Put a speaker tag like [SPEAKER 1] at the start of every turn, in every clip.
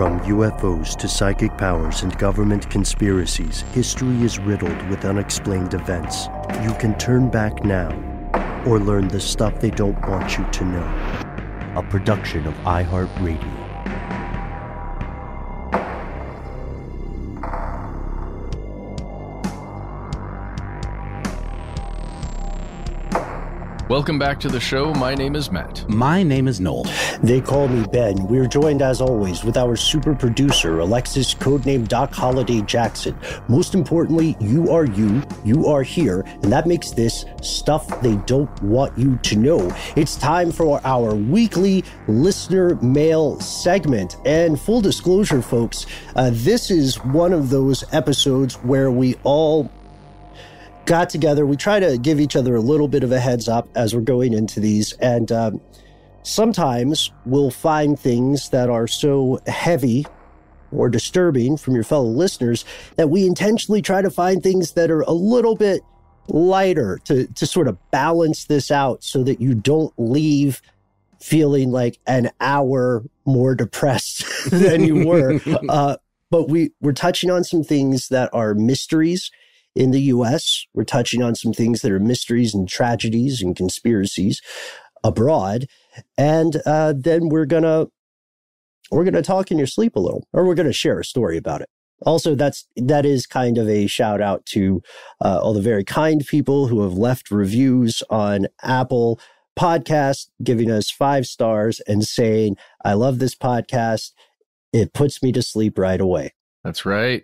[SPEAKER 1] From UFOs to psychic powers and government conspiracies, history is riddled with unexplained events. You can turn back now or learn the stuff they don't want you to know. A production of iHeartRadio.
[SPEAKER 2] Welcome back to the show. My name is Matt.
[SPEAKER 3] My name is Noel.
[SPEAKER 1] They call me Ben. We're joined, as always, with our super producer, Alexis, codename Doc Holliday Jackson. Most importantly, you are here, and that makes this stuff they don't want you to know. It's time for our weekly listener mail segment. And full disclosure, folks, this is one of those episodes where we all got together. We try to give each other a little bit of a heads up as we're going into these. And sometimes we'll find things that are so heavy or disturbing from your fellow listeners that we intentionally try to find things that are a little bit lighter to sort of balance this out so that you don't leave feeling like an hour more depressed than you were. But we're touching on some things that are mysteries in the U.S. We're touching on some things that are mysteries and tragedies and conspiracies abroad. And then we're gonna talk in your sleep a little, or we're gonna share a story about it. Also, that is kind of a shout out to all the very kind people who have left reviews on Apple Podcast, giving us 5 stars and saying, "I love this podcast. It puts me to sleep right away."
[SPEAKER 2] That's right.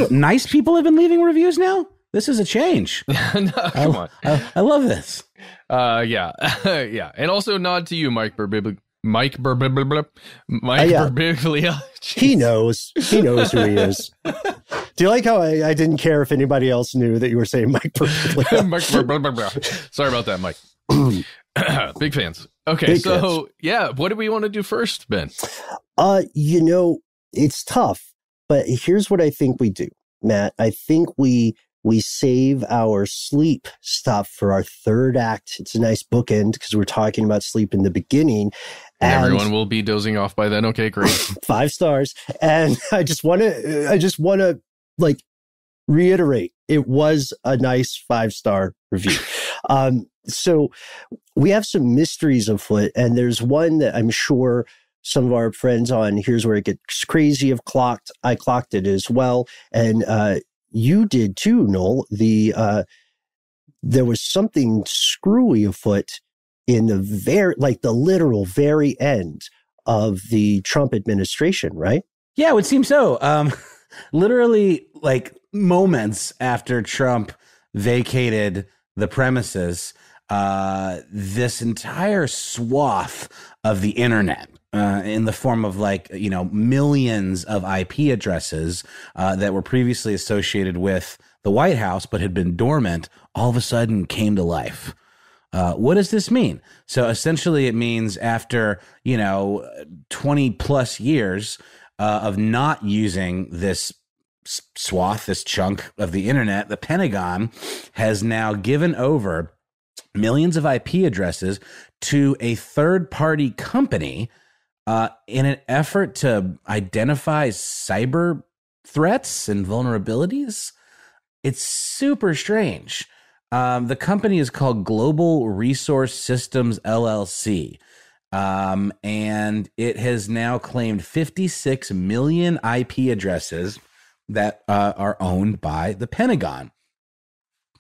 [SPEAKER 3] Nice people have been leaving reviews now? This is a change.
[SPEAKER 2] No, come on.
[SPEAKER 3] I love this.
[SPEAKER 2] Yeah. Yeah. And also nod to you, Mike Birbiglia.
[SPEAKER 1] He knows who he is. Do you like how I didn't care if anybody else knew that you were saying Mike Birbiglia?
[SPEAKER 2] Sorry about that, Mike. Big fans. Okay,
[SPEAKER 1] Big fans.
[SPEAKER 2] Yeah, what do we want to do first, Ben?
[SPEAKER 1] It's tough. But here's what I think we do, Matt. I think we save our sleep stuff for our third act. It's a nice bookend because we're talking about sleep in the beginning.
[SPEAKER 2] And everyone will be dozing off by then. Okay, great.
[SPEAKER 1] 5 stars. And I just want to reiterate, it was a nice 5-star review. So we have some mysteries afoot, and there's one that I'm sure some of our friends on Here's Where It Gets Crazy have clocked. I clocked it as well. And you did too, Noel. There was something screwy afoot in the literal very end of the Trump administration, right?
[SPEAKER 3] Yeah, it would seem so. Literally, like moments after Trump vacated the premises, this entire swath of the internet, in the form of millions of IP addresses that were previously associated with the White House but had been dormant, all of a sudden came to life. What does this mean? So essentially it means after, 20 plus years of not using this swath, this chunk of the internet, the Pentagon has now given over millions of IP addresses to a third-party company in an effort to identify cyber threats and vulnerabilities. It's super strange. The company is called Global Resource Systems, LLC. And it has now claimed 56 million IP addresses that are owned by the Pentagon.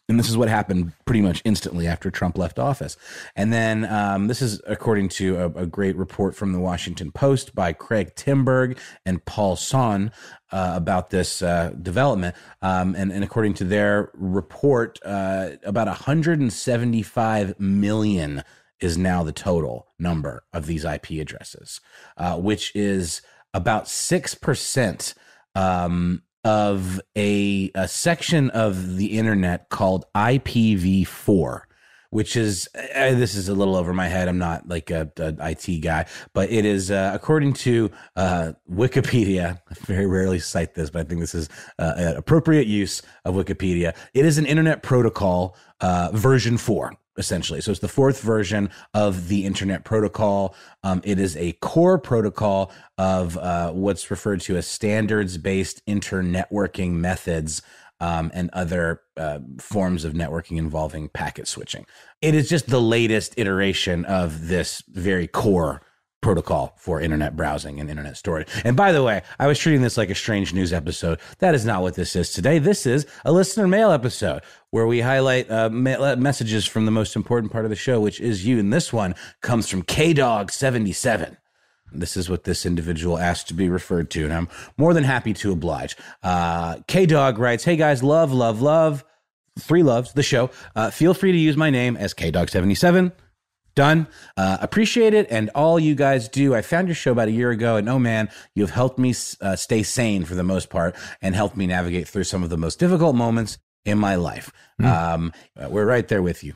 [SPEAKER 3] And this is what happened pretty much instantly after Trump left office. And then this is according to a great report from the Washington Post by Craig Timberg and Paul Son about this development. And according to their report, about 175 million is now the total number of these IP addresses, which is about 6% of a section of the internet called IPv4, which is, this is a little over my head. I'm not like a IT guy, but it is, according to Wikipedia, I very rarely cite this, but I think this is an appropriate use of Wikipedia. It is an internet protocol version 4. essentially. So it's the fourth version of the Internet Protocol. It is a core protocol of what's referred to as standards-based internetworking methods and other forms of networking involving packet switching. It is just the latest iteration of this very core protocol for internet browsing and internet storage. And by the way, I was treating this like a strange news episode. That is not what this is today. This is a listener mail episode where we highlight messages from the most important part of the show, which is you. And this one comes from KDog77. This is what this individual asked to be referred to, and I'm more than happy to oblige. KDog writes, "Hey guys, love, 3 loves, the show. Feel free to use my name as KDog77. Done. Appreciate it, and all you guys do. I found your show about a year ago, and oh man, you've helped me stay sane for the most part and helped me navigate through some of the most difficult moments in my life." We're right there with you.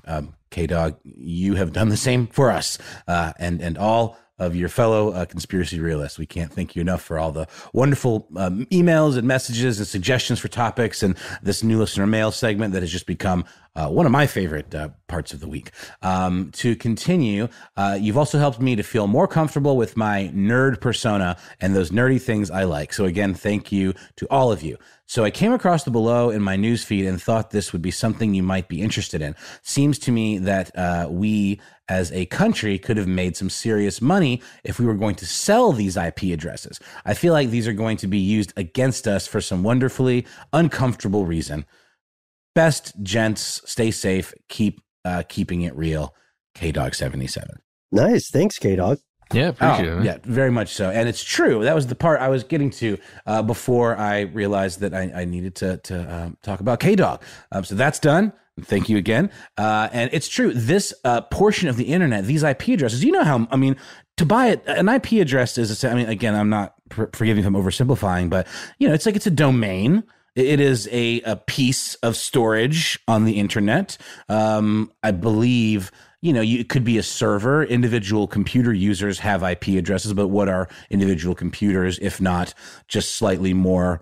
[SPEAKER 3] K-Dog, you have done the same for us and all of your fellow conspiracy realists. We can't thank you enough for all the wonderful emails and messages and suggestions for topics and this new listener mail segment that has just become one of my favorite parts of the week. To continue, you've also helped me to feel more comfortable with my nerd persona and those nerdy things I like. So again, thank you to all of you. So I came across the below in my newsfeed and thought this would be something you might be interested in. Seems to me that we as a country could have made some serious money if we were going to sell these IP addresses. I feel like these are going to be used against us for some wonderfully uncomfortable reason. Best, gents, stay safe, keeping it real. KDog77.
[SPEAKER 1] Nice. Thanks, KDog.
[SPEAKER 2] Yeah, appreciate it. Man.
[SPEAKER 3] Yeah, very much so. And it's true. That was the part I was getting to before I realized that I needed to talk about KDog. So that's done. Thank you again. And it's true. This portion of the internet, these IP addresses, you know how, I mean, to buy it, an IP address is, I mean, again, I'm not, forgive me if I'm oversimplifying, but, you know, it's like it's a domain. It is a piece of storage on the internet. I believe, you know, it could be a server. Individual computer users have IP addresses, but what are individual computers if not just slightly more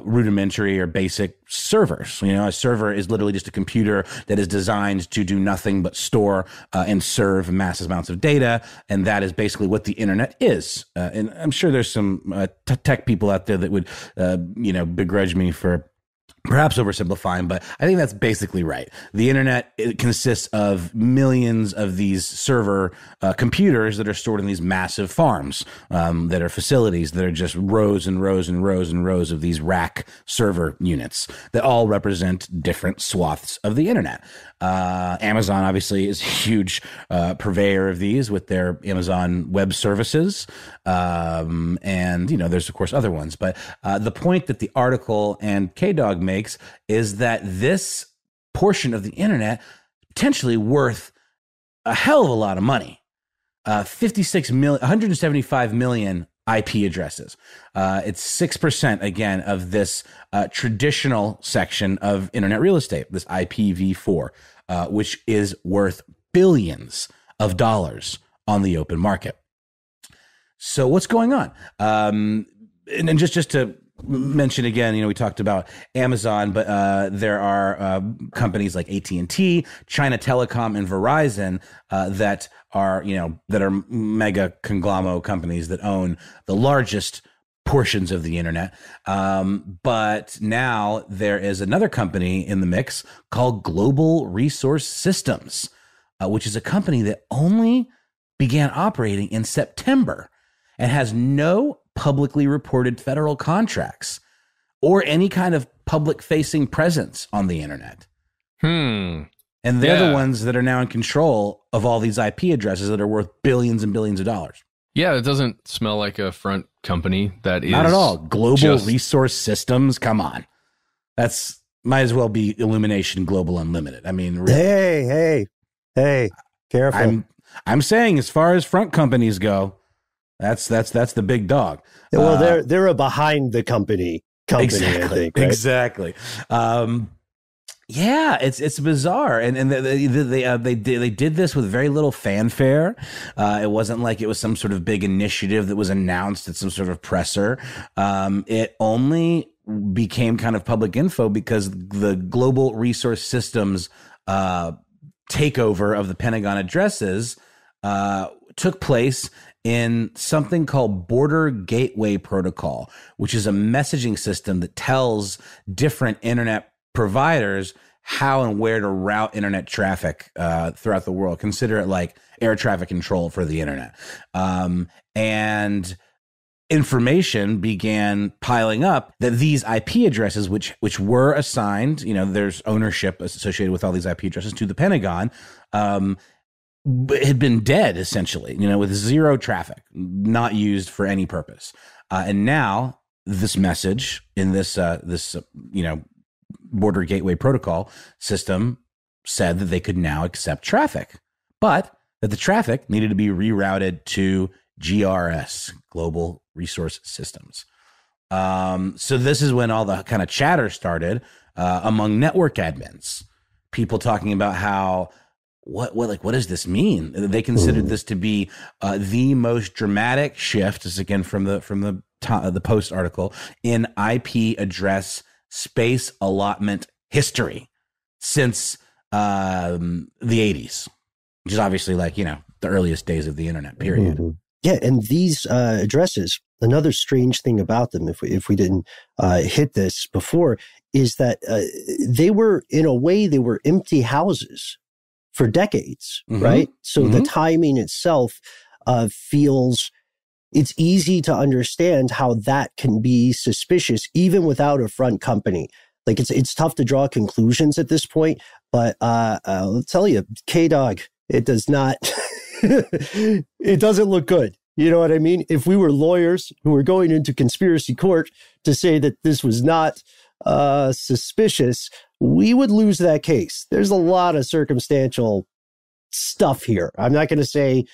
[SPEAKER 3] rudimentary or basic servers? You know, a server is literally just a computer that is designed to do nothing but store and serve massive amounts of data. And that is basically what the internet is. And I'm sure there's some tech people out there that would, you know, begrudge me for perhaps oversimplifying, but I think that's basically right. The internet, it consists of millions of these server computers that are stored in these massive farms that are facilities that are just rows and rows and rows and rows of these rack server units that all represent different swaths of the internet. Amazon obviously is a huge purveyor of these with their Amazon Web Services. And, you know, there's, of course, other ones. But the point that the article and KDog makes is that this portion of the internet potentially worth a hell of a lot of money. 175 million IP addresses. It's 6% again of this traditional section of internet real estate, this IPv4, which is worth billions of dollars on the open market. So what's going on? And just to mention again, you know, we talked about Amazon, but there are companies like AT&T, China Telecom, and Verizon that are, you know, that are mega conglomerate companies that own the largest portions of the internet. But now there is another company in the mix called Global Resource Systems, which is a company that only began operating in September and has no publicly reported federal contracts or any kind of public-facing presence on the internet. And they're the ones that are now in control of all these IP addresses that are worth billions and billions of dollars.
[SPEAKER 2] Yeah, it doesn't smell like a front company. That is
[SPEAKER 3] not at all. Global Resource Systems. Come on, that's might as well be Illumination Global Unlimited. I mean, really.
[SPEAKER 1] Hey, careful.
[SPEAKER 3] I'm saying, as far as front companies go, that's the big dog.
[SPEAKER 1] Well, they're a behind the company,
[SPEAKER 3] exactly,
[SPEAKER 1] I think. Right?
[SPEAKER 3] Exactly. Yeah, it's bizarre, and they did this with very little fanfare. It wasn't like it was some sort of big initiative that was announced at some sort of presser. It only became kind of public info because the Global Resource Systems takeover of the Pentagon addresses took place in something called Border Gateway Protocol, which is a messaging system that tells different internet providers how and where to route internet traffic throughout the world. Consider it like air traffic control for the internet. And information began piling up that these IP addresses, which were assigned, there's ownership associated with all these IP addresses to the Pentagon, had been dead essentially, with zero traffic, not used for any purpose. And now this message in this Border Gateway Protocol system said that they could now accept traffic, but that the traffic needed to be rerouted to GRS, Global Resource Systems. So this is when all the kind of chatter started among network admins, people talking about how, what does this mean? They considered this to be the most dramatic shift, this again from the Post article, in IP address space allotment history since the 80s, which is obviously the earliest days of the internet period.
[SPEAKER 1] Mm-hmm. Yeah, and these addresses, another strange thing about them, if we didn't hit this before, is that they were empty houses for decades, right? So the timing itself feels, it's easy to understand how that can be suspicious, even without a front company. Like it's tough to draw conclusions at this point, but I'll tell you, K-Dog, it does not, it doesn't look good. You know what I mean? If we were lawyers who were going into conspiracy court to say that this was not suspicious, we would lose that case. There's a lot of circumstantial stuff here. I'm not going to say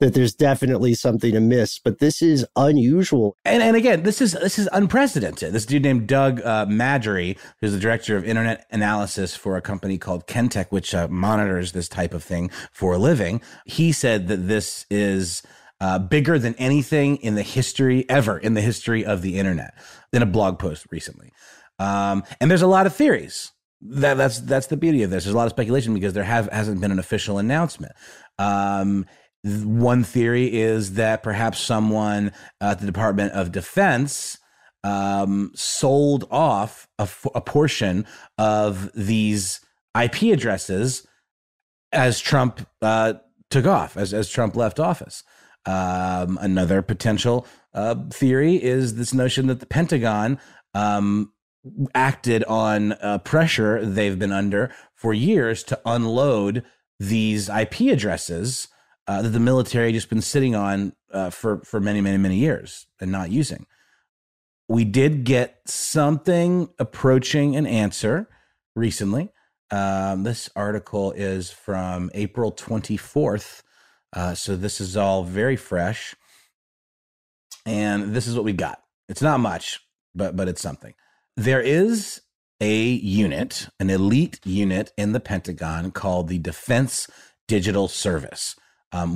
[SPEAKER 1] that there's definitely something amiss, but this is unusual.
[SPEAKER 3] And again, this is unprecedented. This dude named Doug Madry, who's the director of internet analysis for a company called Kentech, which monitors this type of thing for a living. He said that this is bigger than anything in the history of the internet, in a blog post recently. And there's a lot of theories. That's the beauty of this. There's a lot of speculation because there hasn't been an official announcement. One theory is that perhaps someone at the Department of Defense sold off a portion of these IP addresses as Trump took off, as Trump left office. Another potential theory is this notion that the Pentagon acted on pressure they've been under for years to unload these IP addresses that the military just been sitting on for many, many, many years and not using. We did get something approaching an answer recently. This article is from April 24th. So this is all very fresh. And this is what we got. It's not much, but it's something. There is a unit, an elite unit in the Pentagon called the Defense Digital Service,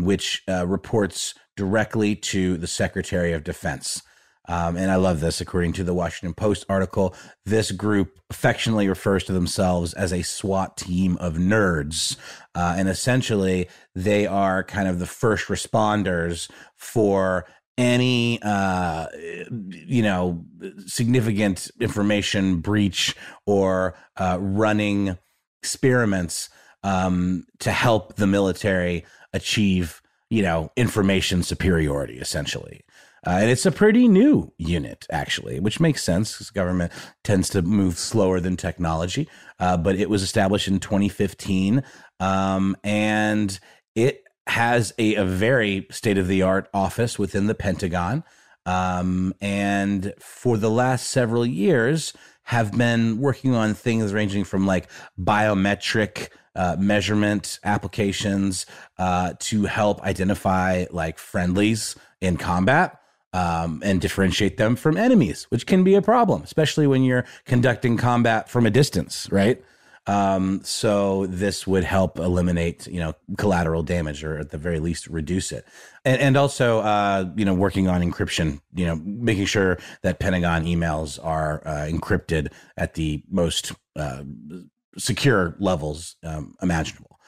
[SPEAKER 3] which reports directly to the Secretary of Defense. And I love this. According to the Washington Post article, this group affectionately refers to themselves as a SWAT team of nerds. And essentially, they are kind of the first responders for any, significant information breach or running experiments to help the military achieve, information superiority, essentially. And it's a pretty new unit, actually, which makes sense because government tends to move slower than technology. But it was established in 2015, and it has a very state-of-the-art office within the Pentagon. And for the last several years, have been working on things ranging from like biometric measurement applications to help identify like friendlies in combat. And differentiate them from enemies, which can be a problem, especially when you're conducting combat from a distance, right? So this would help eliminate, collateral damage, or at the very least reduce it. And also, working on encryption, making sure that Pentagon emails are encrypted at the most secure levels imaginable.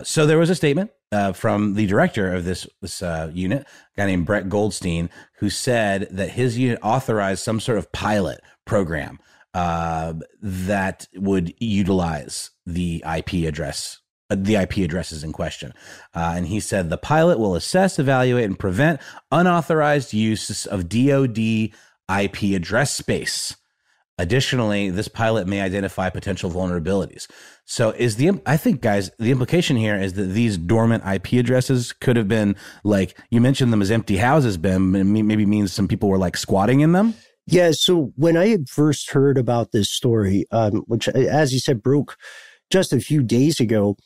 [SPEAKER 3] So there was a statement from the director of this unit, a guy named Brett Goldstein, who said that his unit authorized some sort of pilot program that would utilize the IP addresses in question. And he said the pilot will assess, evaluate, and prevent unauthorized use of DoD IP address space. Additionally, this pilot may identify potential vulnerabilities. So I think, guys, the implication here is that these dormant IP addresses could have been, like, you mentioned them as empty houses, Ben, maybe means some people were like squatting in them.
[SPEAKER 1] Yeah. So when I had first heard about this story, which, as you said, broke just a few days ago,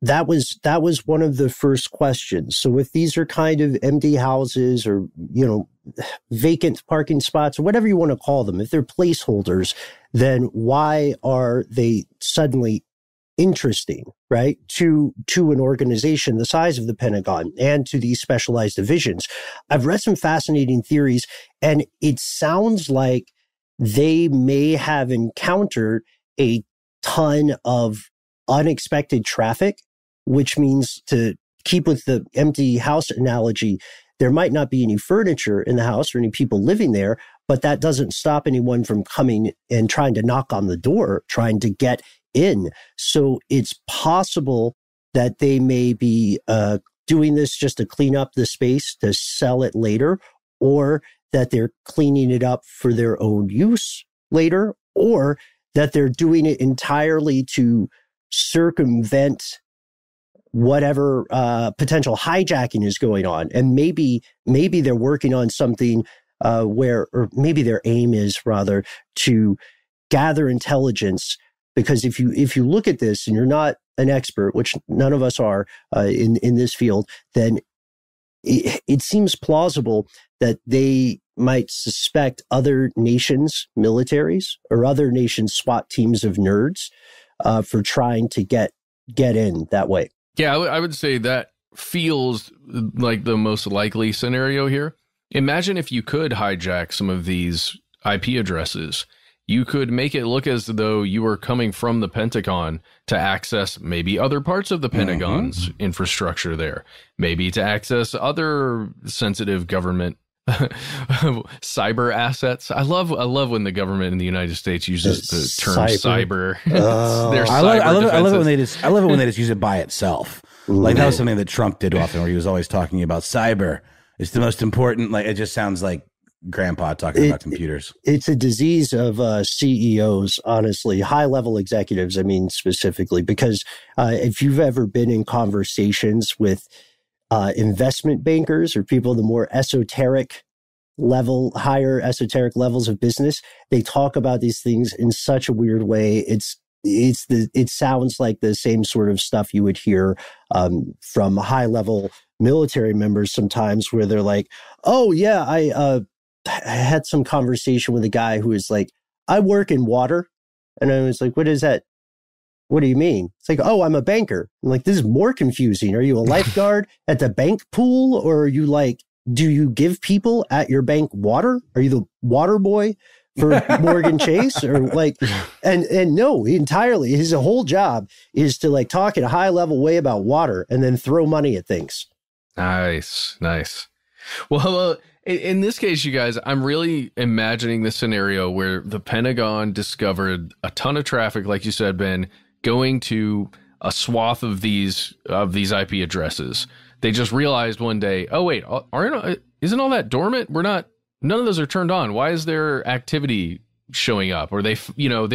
[SPEAKER 1] that was one of the first questions. So if these are kind of empty houses or, vacant parking spots or whatever you want to call them, if they're placeholders, then why are they suddenly interesting, right, to an organization the size of the Pentagon and to these specialized divisions? I've read some fascinating theories, and it sounds like they may have encountered a ton of unexpected traffic, which means, to keep with the empty house analogy, there might not be any furniture in the house or any people living there, but that doesn't stop anyone from coming and trying to knock on the door, trying to get in. So it's possible that they may be doing this just to clean up the space to sell it later, or that they're cleaning it up for their own use later, or that they're doing it entirely to circumvent whatever potential hijacking is going on. And maybe they're working on something or maybe their aim is rather to gather intelligence. Because if you look at this and you're not an expert, which none of us are in this field, then it seems plausible that they might suspect other nations' militaries or other nations' SWAT teams of nerds for trying to get in that way.
[SPEAKER 2] Yeah, I would say that feels like the most likely scenario here. Imagine if you could hijack some of these IP addresses. You could make it look as though you were coming from the Pentagon to access maybe other parts of the Pentagon's infrastructure there, maybe to access other sensitive government cyber assets. I love when the government in the United States uses the term cyber.
[SPEAKER 3] I love it when they just use it by itself. Like that was something that Trump did often, where he was always talking about cyber. It's the most important. Like, it just sounds like grandpa talking about computers.
[SPEAKER 1] It's a disease of CEOs, honestly, high-level executives, I mean, specifically, because if you've ever been in conversations with investment bankers or people the more esoteric level, higher esoteric levels of business, they talk about these things in such a weird way. It sounds like the same sort of stuff you would hear from high-level military members sometimes, where they're like, oh yeah, I had some conversation with a guy who was like, I work in water. And I was like, what is that? What do you mean? It's like, oh, I'm a banker. I'm like, this is more confusing. Are you a lifeguard at the bank pool? Or are you like, do you give people at your bank water? Are you the water boy for Morgan Chase? Or like, and no, entirely. His whole job is to like talk in a high level way about water and then throw money at things.
[SPEAKER 2] Nice. Well, in this case, you guys, I'm really imagining the scenario where the Pentagon discovered a ton of traffic, like you said, Ben, going to a swath of these IP addresses. They just realized one day, oh wait, isn't all that dormant? None of those are turned on. Why is there activity showing up? Or they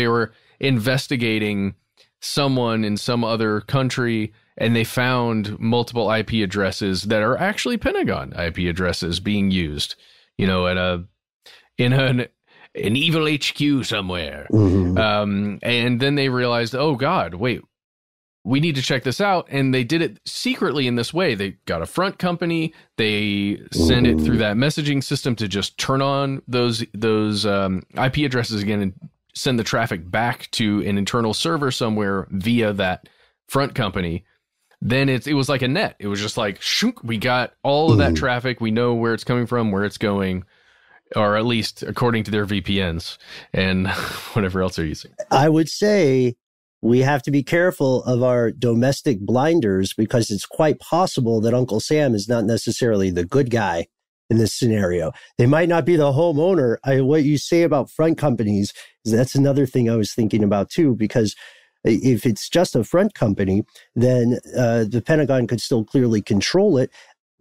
[SPEAKER 2] were investigating someone in some other country, and they found multiple IP addresses that are actually Pentagon IP addresses being used, in an evil HQ somewhere. Mm-hmm. And then they realized, oh God, wait, we need to check this out. And they did it secretly in this way. They got a front company. They send it through that messaging system to just turn on those IP addresses again and send the traffic back to an internal server somewhere via that front company. Then it was like a net. It was just like, shook, we got all of that traffic. We know where it's coming from, where it's going, or at least according to their VPNs and whatever else they're using.
[SPEAKER 1] I would say we have to be careful of our domestic blinders because it's quite possible that Uncle Sam is not necessarily the good guy in this scenario. They might not be the homeowner. What you say about front companies, that's another thing I was thinking about too, because if it's just a front company, then the Pentagon could still clearly control it.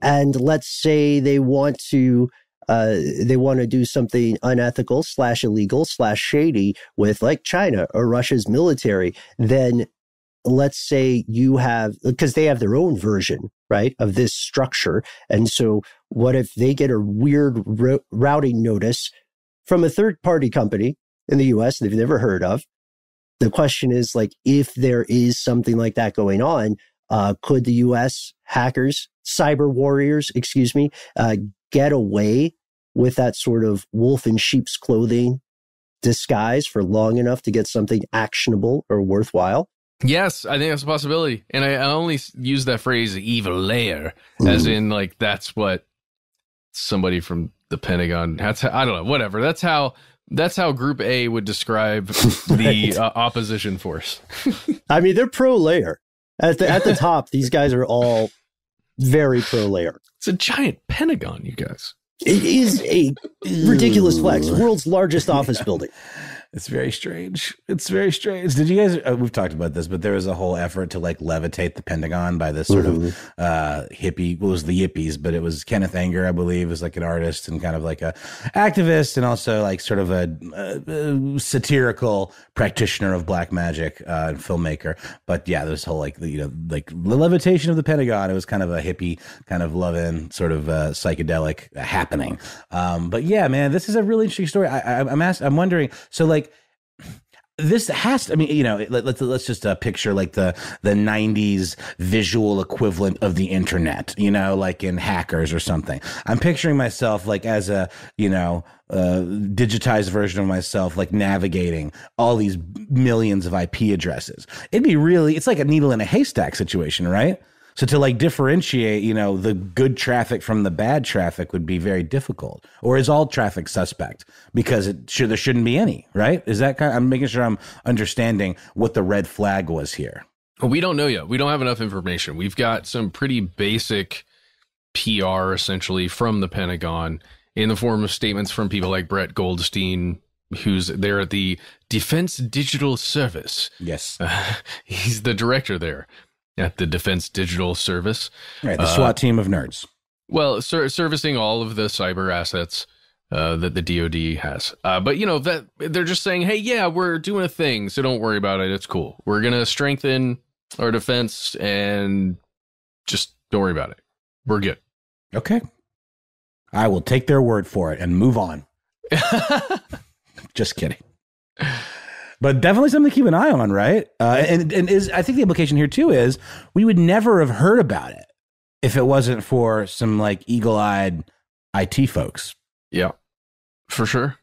[SPEAKER 1] And let's say they want to do something unethical / illegal / shady with like China or Russia's military, then let's say you have, because they have their own version, right, of this structure. And so what if they get a weird routing notice from a third party company in the US they've never heard of? The question is, like, if there is something like that going on, could the US hackers, cyber warriors, get away with that sort of wolf in sheep's clothing disguise for long enough to get something actionable or worthwhile?
[SPEAKER 2] Yes, I think that's a possibility. And I only use that phrase evil layer as in like that's what somebody from the Pentagon, I don't know, whatever. That's how Group A would describe the opposition force.
[SPEAKER 1] I mean, they're pro layer. At the top, these guys are all very pro layer.
[SPEAKER 2] It's a giant Pentagon, you guys.
[SPEAKER 1] It is a ridiculous flex. World's largest office building.
[SPEAKER 3] It's very strange. It's very strange. Did you guys, we've talked about this, but there was a whole effort to like levitate the Pentagon by this sort of hippie, well, it was the Yippies, but it was Kenneth Anger, I believe, was like an artist and kind of like a activist and also like sort of a satirical practitioner of black magic and filmmaker. But yeah, this whole like, like the levitation of the Pentagon, it was kind of a hippie, kind of love-in sort of psychedelic happening. But yeah, man, this is a really interesting story. I'm wondering, so like, this has to, I mean, let's just picture like the 90s visual equivalent of the internet, like in Hackers or something. I'm picturing myself like as a, digitized version of myself, like navigating all these millions of IP addresses. It's like a needle in a haystack situation, right? So to like differentiate, the good traffic from the bad traffic would be very difficult. Or is all traffic suspect? Because there shouldn't be any, right? Is that I'm making sure I'm understanding what the red flag was here.
[SPEAKER 2] We don't know yet. We don't have enough information. We've got some pretty basic PR essentially from the Pentagon in the form of statements from people like Brett Goldstein, who's there at the Defense Digital Service.
[SPEAKER 3] Yes.
[SPEAKER 2] He's the director there at the Defense Digital Service.
[SPEAKER 3] Right, the SWAT team of nerds.
[SPEAKER 2] Well, servicing all of the cyber assets that the DoD has. But, that they're just saying, hey, yeah, we're doing a thing, so don't worry about it. It's cool. We're going to strengthen our defense and just don't worry about it. We're good.
[SPEAKER 3] Okay. I will take their word for it and move on. Just kidding. But definitely something to keep an eye on, right? And I think the implication here too is we would never have heard about it if it wasn't for some like eagle-eyed IT folks.
[SPEAKER 2] Yeah, for sure.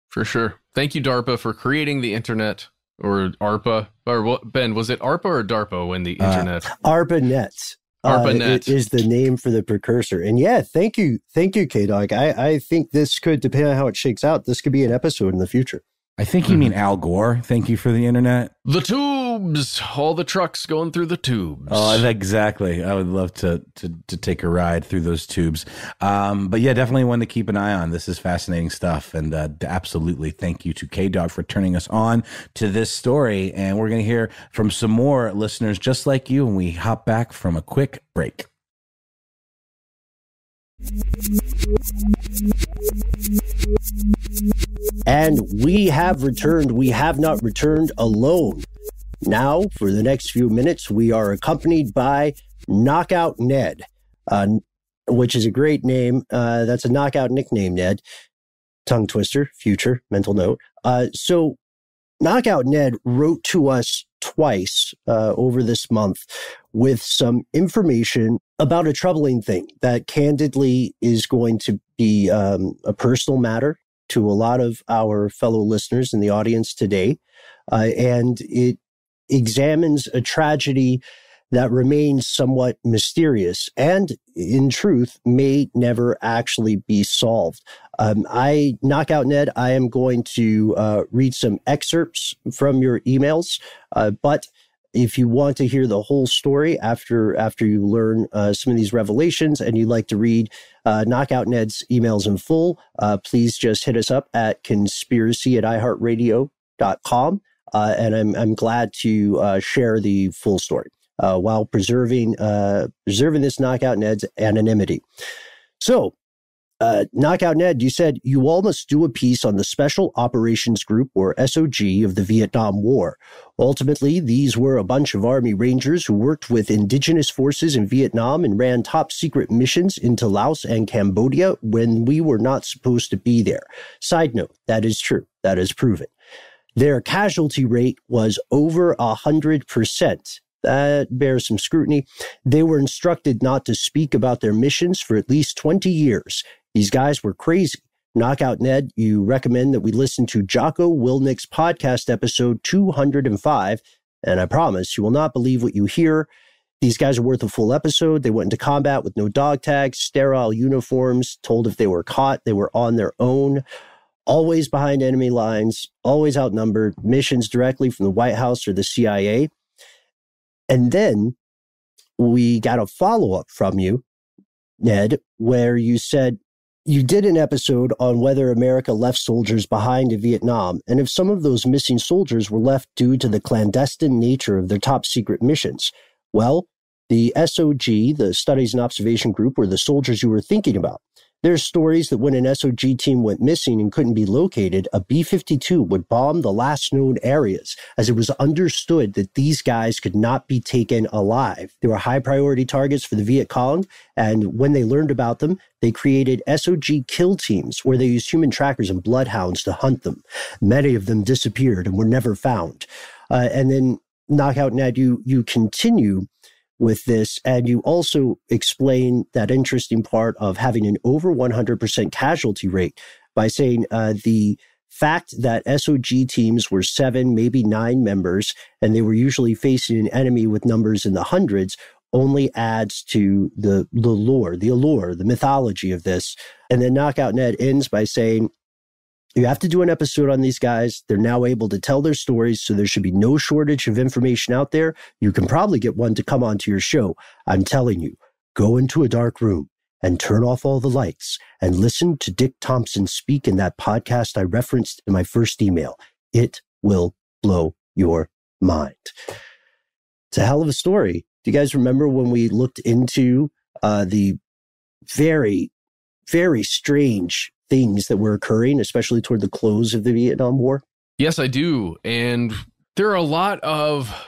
[SPEAKER 2] For sure. Thank you, DARPA, for creating the internet, or ARPA. Or what, Ben, was it ARPA or DARPA when the internet?
[SPEAKER 1] ARPANET.
[SPEAKER 2] ARPANET
[SPEAKER 1] is the name for the precursor. And yeah, thank you, K-Dog. I think this could, depending on how it shakes out, this could be an episode in the future.
[SPEAKER 3] I think you mean Al Gore. Thank you for the internet.
[SPEAKER 2] The tubes, all the trucks going through the tubes.
[SPEAKER 3] Oh, exactly. I would love to take a ride through those tubes. But yeah, definitely one to keep an eye on. This is fascinating stuff. And absolutely thank you to K-Dog for turning us on to this story. And we're going to hear from some more listeners just like you when we hop back from a quick break.
[SPEAKER 1] And we have returned. We have not returned alone. Now, for the next few minutes, we are accompanied by Knockout Ned, which is a great name. That's a knockout nickname, Ned. Tongue twister, future, mental note. So Knockout Ned wrote to us twice over this month with some information about a troubling thing that candidly is going to be a personal matter to a lot of our fellow listeners in the audience today. And it examines a tragedy that remains somewhat mysterious and, in truth, may never actually be solved. Knockout Ned, I am going to read some excerpts from your emails, but if you want to hear the whole story after you learn some of these revelations and you'd like to read Knockout Ned's emails in full, please just hit us up at conspiracy@iHeartRadio.com. And I'm glad to share the full story while preserving this Knockout Ned's anonymity. So, Knockout Ned, you said you all must do a piece on the Special Operations Group, or SOG, of the Vietnam War. Ultimately, these were a bunch of Army Rangers who worked with indigenous forces in Vietnam and ran top secret missions into Laos and Cambodia when we were not supposed to be there. Side note, that is true. That is proven. Their casualty rate was over 100%. That bears some scrutiny. They were instructed not to speak about their missions for at least 20 years. These guys were crazy. Knockout Ned, you recommend that we listen to Jocko Willnick's podcast episode 205, and I promise you will not believe what you hear. These guys are worth a full episode. They went into combat with no dog tags, sterile uniforms, told if they were caught, they were on their own. Always behind enemy lines, always outnumbered, missions directly from the White House or the CIA. And then we got a follow-up from you, Ned, where you said you did an episode on whether America left soldiers behind in Vietnam and if some of those missing soldiers were left due to the clandestine nature of their top secret missions. Well, the SOG, the Studies and Observation Group, were the soldiers you were thinking about. There's stories that when an SOG team went missing and couldn't be located, a B-52 would bomb the last known areas, as it was understood that these guys could not be taken alive. They were high priority targets for the Viet Cong, and when they learned about them, they created SOG kill teams where they used human trackers and bloodhounds to hunt them. Many of them disappeared and were never found. And then, Knockout Ned, you continue with this, and you also explain that interesting part of having an over 100% casualty rate by saying the fact that SOG teams were 7, maybe 9 members, and they were usually facing an enemy with numbers in the hundreds, only adds to the allure, the mythology of this. And then Knockout Ned ends by saying, you have to do an episode on these guys. They're now able to tell their stories, so there should be no shortage of information out there. You can probably get one to come onto your show. I'm telling you, go into a dark room and turn off all the lights and listen to Dick Thompson speak in that podcast I referenced in my first email. It will blow your mind. It's a hell of a story. Do you guys remember when we looked into the very, very strange things that were occurring, especially toward the close of the Vietnam War?
[SPEAKER 2] Yes, I do. And there are a lot of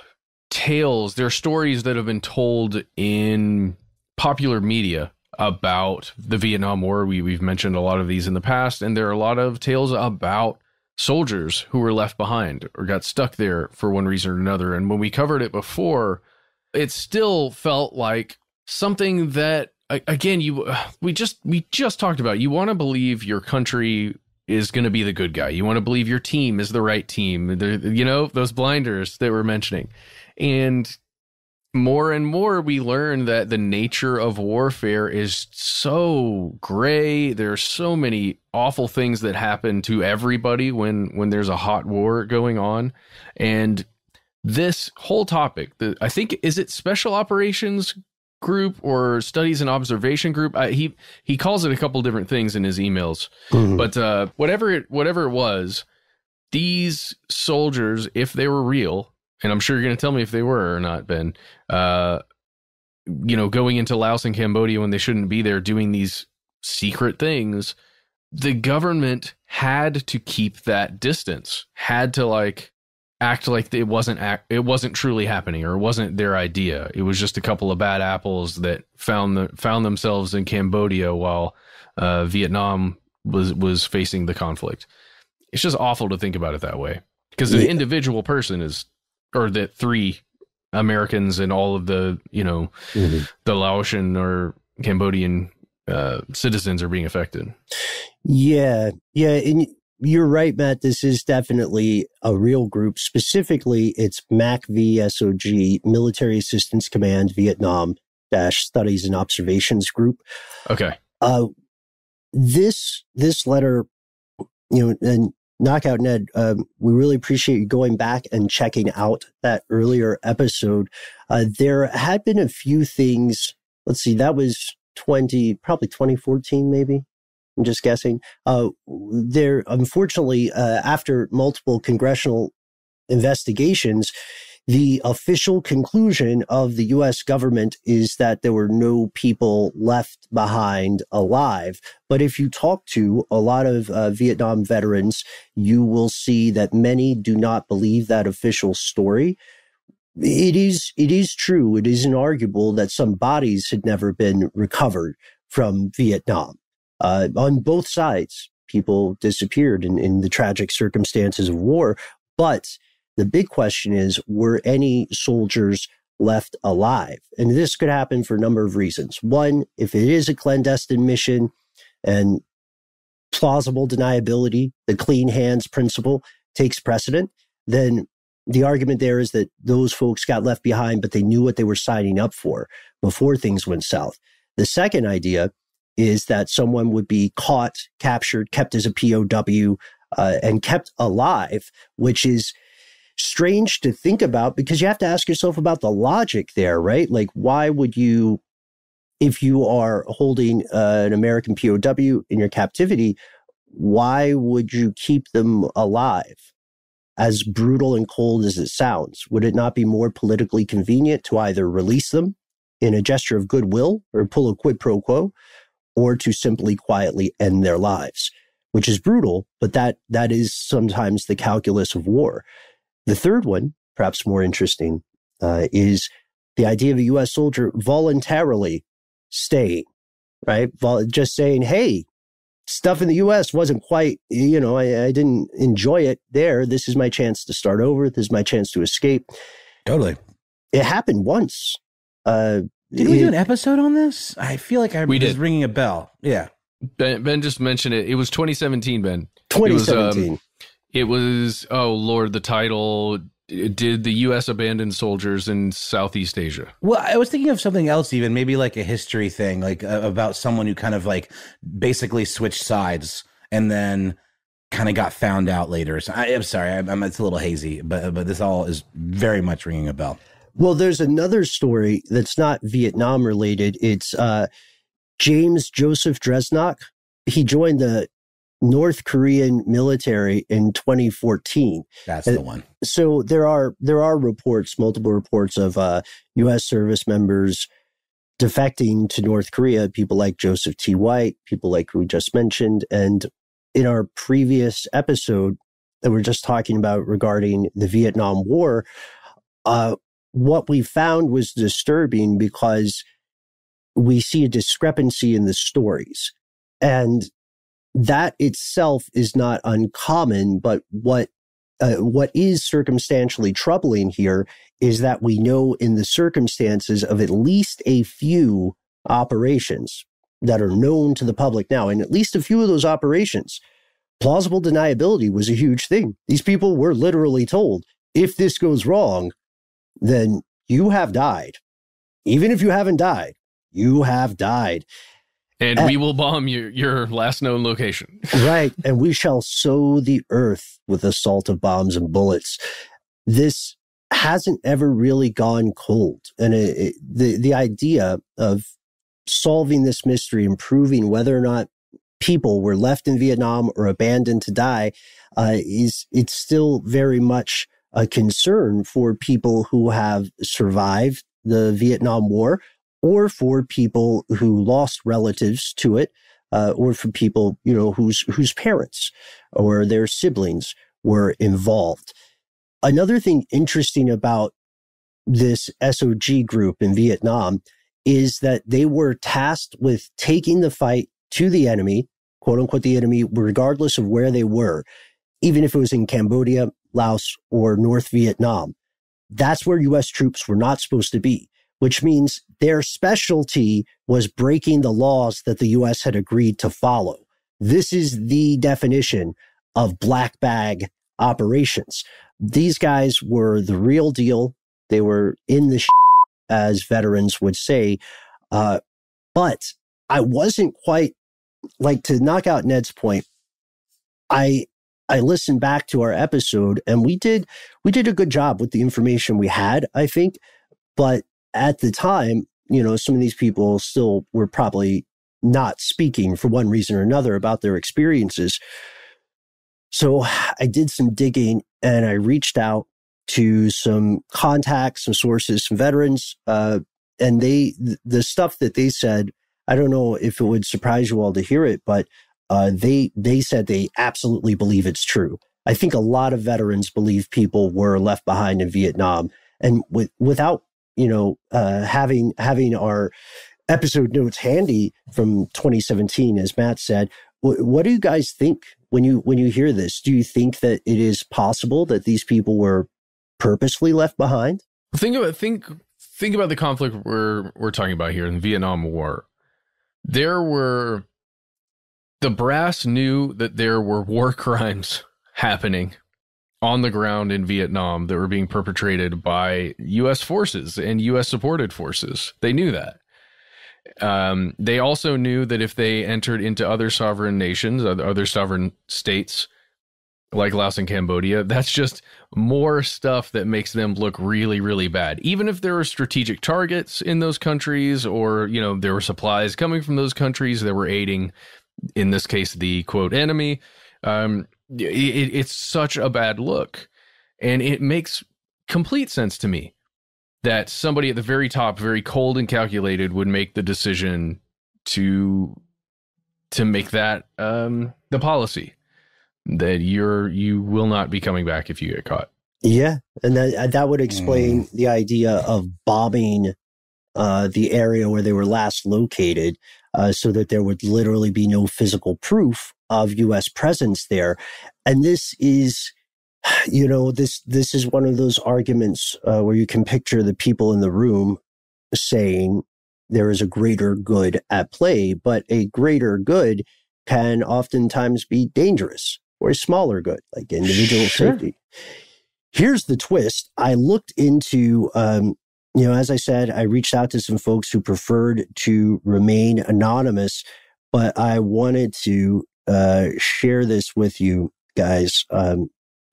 [SPEAKER 2] tales, there are stories that have been told in popular media about the Vietnam War. We've mentioned a lot of these in the past, and there are a lot of tales about soldiers who were left behind or got stuck there for one reason or another. And when we covered it before, it still felt like something that, again, we just talked about. You want to believe your country is going to be the good guy. You want to believe your team is the right team. Those blinders that we're mentioning. And more we learn that the nature of warfare is so gray. There are so many awful things that happen to everybody when there's a hot war going on. And this whole topic, I think, is it Special Operations Group or Studies and Observation Group? He calls it a couple different things in his emails. Mm-hmm. But whatever it was, these soldiers, if they were real, and I'm sure you're going to tell me if they were or not, Ben, going into Laos and Cambodia when they shouldn't be there, doing these secret things, the government had to keep that distance, had to act like it wasn't truly happening, or it wasn't their idea. It was just a couple of bad apples that found themselves in Cambodia while Vietnam was facing the conflict. It's just awful to think about it that way, because the individual person or the 3 Americans and all of the the Laotian or Cambodian citizens are being affected.
[SPEAKER 1] Yeah. And you're right, Matt. This is definitely a real group. Specifically, it's MACV-SOG, Military Assistance Command, Vietnam Studies and Observations Group.
[SPEAKER 2] Okay.
[SPEAKER 1] This letter, and Knockout Ned, we really appreciate you going back and checking out that earlier episode. There had been a few things. Let's see, that was probably 2014, maybe. I'm just guessing. There, unfortunately, after multiple congressional investigations, the official conclusion of the U.S. government is that there were no people left behind alive. But if you talk to a lot of Vietnam veterans, you will see that many do not believe that official story. It is true. It is inarguable that some bodies had never been recovered from Vietnam. On both sides, people disappeared in the tragic circumstances of war. But the big question is, were any soldiers left alive? And this could happen for a number of reasons. One, if it is a clandestine mission and plausible deniability, the clean hands principle takes precedent, then the argument there is that those folks got left behind, but they knew what they were signing up for before things went south. The second idea is that someone would be caught, captured, kept as a POW, and kept alive, which is strange to think about because you have to ask yourself about the logic there, right? Like, why would you, if you are holding an American POW in your captivity, why would you keep them alive? As brutal and cold as it sounds, would it not be more politically convenient to either release them in a gesture of goodwill or pull a quid pro quo, or to simply quietly end their lives, which is brutal, but that is sometimes the calculus of war. The third one, perhaps more interesting, is the idea of a U.S. soldier voluntarily staying, right? Just saying, hey, stuff in the U.S. wasn't quite, I didn't enjoy it there. This is my chance to start over. This is my chance to escape.
[SPEAKER 3] Totally.
[SPEAKER 1] It happened once.
[SPEAKER 3] Did we do an episode on this? I feel like I was ringing a bell. Yeah.
[SPEAKER 2] Ben just mentioned it. It was 2017, Ben.
[SPEAKER 1] 2017.
[SPEAKER 2] It was, oh, Lord, the title, did the U.S. abandon soldiers in Southeast Asia?
[SPEAKER 3] Well, I was thinking of something else even, maybe like a history thing, like about someone who kind of like basically switched sides and then kind of got found out later. So I'm sorry, it's a little hazy, but this all is very much ringing a bell.
[SPEAKER 1] Well, there's another story that's not Vietnam related. It's James Joseph Dresnok. He joined the North Korean military in 2014.
[SPEAKER 3] That's the one.
[SPEAKER 1] So there are reports, multiple reports of U.S. service members defecting to North Korea, people like Joseph T. White, people like who we just mentioned. And in our previous episode that we're just talking about regarding the Vietnam War, what we found was disturbing because we see a discrepancy in the stories. And that itself is not uncommon, but what is circumstantially troubling here is that we know in the circumstances of at least a few operations that are known to the public now, and at least a few of those operations, plausible deniability was a huge thing. These people were literally told, if this goes wrong, then you have died. Even if you haven't died, you have died.
[SPEAKER 2] And we will bomb your last known location. Right.
[SPEAKER 1] And we shall sow the earth with the salt of bombs and bullets. This hasn't ever really gone cold. And the idea of solving this mystery and proving whether or not people were left in Vietnam or abandoned to die it's still very much a concern for people who have survived the Vietnam War, or for people who lost relatives to it, or for people, whose parents or their siblings were involved. Another thing interesting about this SOG group in Vietnam is that they were tasked with taking the fight to the enemy, quote unquote, the enemy, regardless of where they were, even if it was in Cambodia, Laos, or North Vietnam. That's where U.S. troops were not supposed to be, which means their specialty was breaking the laws that the U.S. had agreed to follow. This is the definition of black bag operations. These guys were the real deal. They were in the as veterans would say. But I wasn't quite, like, to knock out Ned's point, I listened back to our episode, and we did a good job with the information we had, I think. But at the time, some of these people still were probably not speaking for one reason or another about their experiences. So I did some digging, and I reached out to some contacts, some sources, some veterans, and the stuff that they said, I don't know if it would surprise you all to hear it, but they said they absolutely believe it's true. I think a lot of veterans believe people were left behind in Vietnam, and without having our episode notes handy from 2017, as Matt said, what do you guys think when you hear this? Do you think that it is possible that these people were purposely left behind?
[SPEAKER 2] Think about the conflict we're talking about here in the Vietnam War. The brass knew that there were war crimes happening on the ground in Vietnam that were being perpetrated by U.S. forces and U.S. supported forces. They knew that. They also knew that if they entered into other sovereign nations, other sovereign states like Laos and Cambodia, that's just more stuff that makes them look really, really bad. Even if there were strategic targets in those countries, or, there were supplies coming from those countries that were aiding, in this case, the quote enemy, it's such a bad look. And it makes complete sense to me that somebody at the very top, very cold and calculated, would make the decision to make that the policy, that you will not be coming back if you get caught.
[SPEAKER 1] Yeah, and that would explain the idea of bombing the area where they were last located, so that there would literally be no physical proof of U.S. presence there. And this is, this is one of those arguments where you can picture the people in the room saying there is a greater good at play, but a greater good can oftentimes be dangerous, or a smaller good, like individual safety. Here's the twist. I looked into, as I said, I reached out to some folks who preferred to remain anonymous, but I wanted to share this with you guys.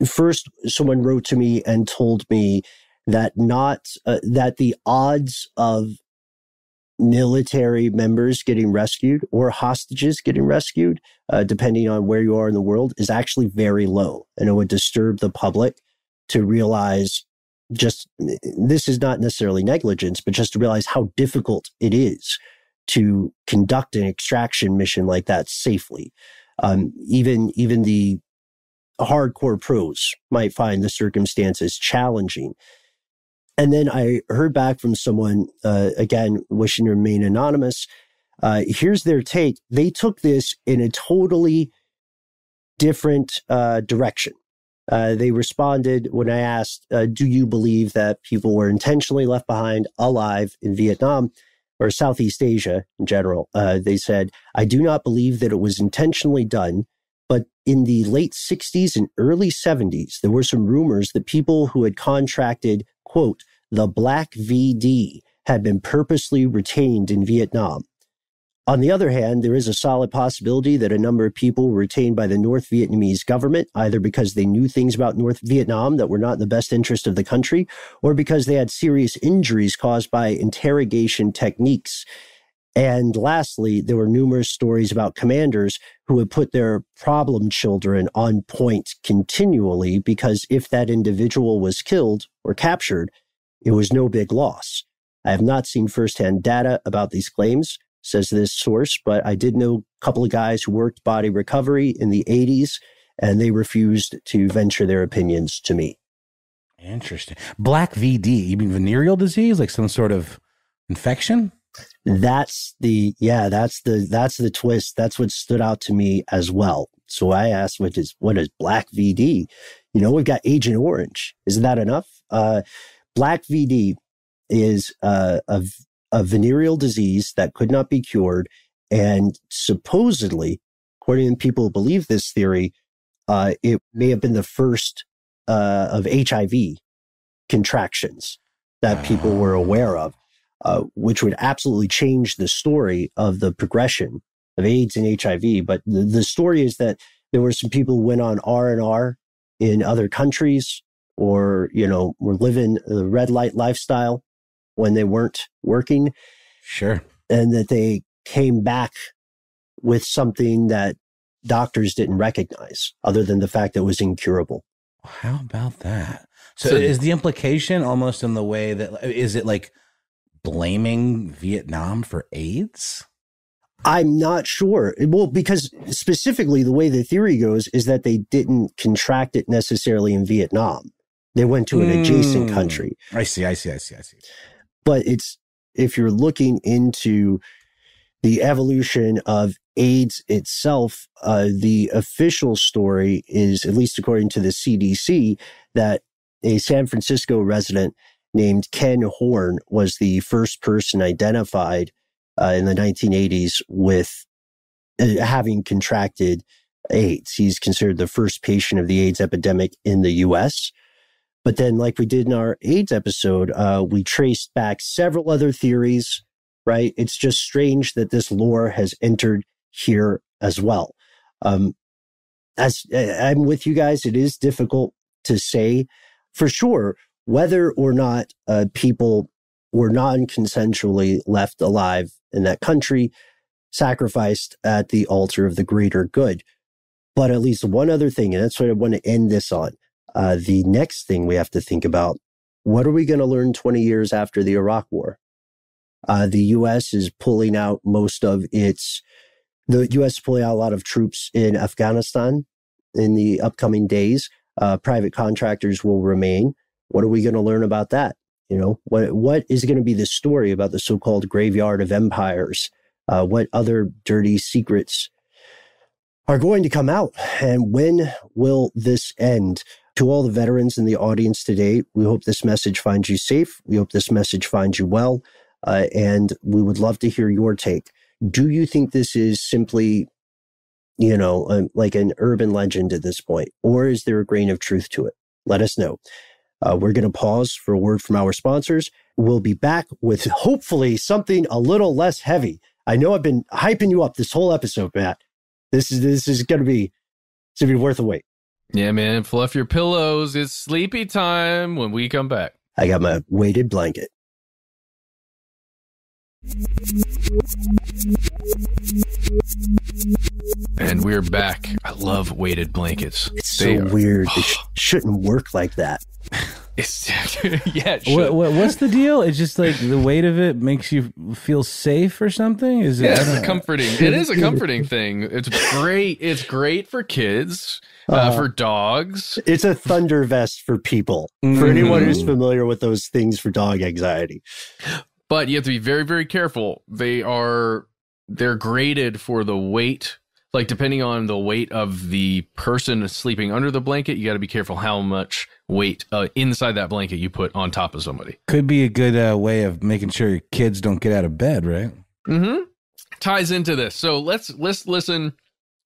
[SPEAKER 1] First, someone wrote to me and told me that that the odds of military members getting rescued or hostages getting rescued, depending on where you are in the world, is actually very low. And it would disturb the public to realize, just, this is not necessarily negligence, but just to realize how difficult it is to conduct an extraction mission like that safely. Even the hardcore pros might find the circumstances challenging. And then I heard back from someone, again, wishing to remain anonymous. Here's their take. They took this in a totally different direction. They responded when I asked, do you believe that people were intentionally left behind alive in Vietnam or Southeast Asia in general? They said, I do not believe that it was intentionally done, but in the late 60s and early 70s, there were some rumors that people who had contracted, quote, the Black VD had been purposely retained in Vietnam. On the other hand, there is a solid possibility that a number of people were retained by the North Vietnamese government, either because they knew things about North Vietnam that were not in the best interest of the country, or because they had serious injuries caused by interrogation techniques. And lastly, there were numerous stories about commanders who would put their problem children on point continually, because if that individual was killed or captured, it was no big loss. I have not seen firsthand data about these claims, says this source, but I did know a couple of guys who worked body recovery in the 80s, and they refused to venture their opinions to me.
[SPEAKER 3] Interesting. Black VD, you mean venereal disease, like some sort of infection?
[SPEAKER 1] That's the twist. That's what stood out to me as well. So I asked, what is Black VD? We've got Agent Orange. Isn't that enough? Black VD is a venereal disease that could not be cured. And supposedly, according to people who believe this theory, it may have been the first of HIV contractions that people were aware of, which would absolutely change the story of the progression of AIDS and HIV. But the story is that there were some people who went on R&R in other countries, or, were living the red light lifestyle when they weren't working.
[SPEAKER 3] Sure.
[SPEAKER 1] And that they came back with something that doctors didn't recognize, other than the fact that it was incurable.
[SPEAKER 3] How about that? So is the implication almost in the way that, is it like blaming Vietnam for AIDS?
[SPEAKER 1] I'm not sure. Well, because specifically the way the theory goes is that they didn't contract it necessarily in Vietnam. They went to an adjacent country.
[SPEAKER 3] I see.
[SPEAKER 1] But if you're looking into the evolution of AIDS itself, the official story is, at least according to the CDC, that a San Francisco resident named Ken Horn was the first person identified in the 1980s with having contracted AIDS. He's considered the first patient of the AIDS epidemic in the U.S. But then, like we did in our AIDS episode, we traced back several other theories, right? It's just strange that this lore has entered here as well. As I'm with you guys, it is difficult to say for sure whether or not people were non-consensually left alive in that country, sacrificed at the altar of the greater good. But at least one other thing, and that's what I want to end this on. The next thing we have to think about, what are we going to learn 20 years after the Iraq War? The U.S. is pulling out a lot of troops in Afghanistan in the upcoming days. Private contractors will remain. What are we going to learn about that? What is going to be the story about the so-called graveyard of empires? What other dirty secrets are going to come out? And when will this end? To all the veterans in the audience today, we hope this message finds you safe. We hope this message finds you well. And we would love to hear your take. Do you think this is simply, like an urban legend at this point? Or is there a grain of truth to it? Let us know. We're going to pause for a word from our sponsors. We'll be back with hopefully something a little less heavy. I know I've been hyping you up this whole episode, Matt. This is going to be worth the wait.
[SPEAKER 2] Yeah, man. Fluff your pillows. It's sleepy time when we come back.
[SPEAKER 1] I got my weighted blanket.
[SPEAKER 2] And we're back. I love weighted blankets.
[SPEAKER 1] It's so weird. It shouldn't work like that.
[SPEAKER 2] Yeah.
[SPEAKER 3] What's the deal? It's just like the weight of it makes you feel safe or something. Is it?
[SPEAKER 2] Yeah, it's comforting. It is a comforting thing. It's great. It's great for kids, for dogs.
[SPEAKER 1] It's a thunder vest for people. For anyone who's familiar with those things for dog anxiety.
[SPEAKER 2] But you have to be very, very careful. They're graded for the weight. Like, depending on the weight of the person sleeping under the blanket, you got to be careful how much weight inside that blanket you put on top of somebody.
[SPEAKER 3] Could be a good way of making sure your kids don't get out of bed, right?
[SPEAKER 2] Mm-hmm. Ties into this. So let's listen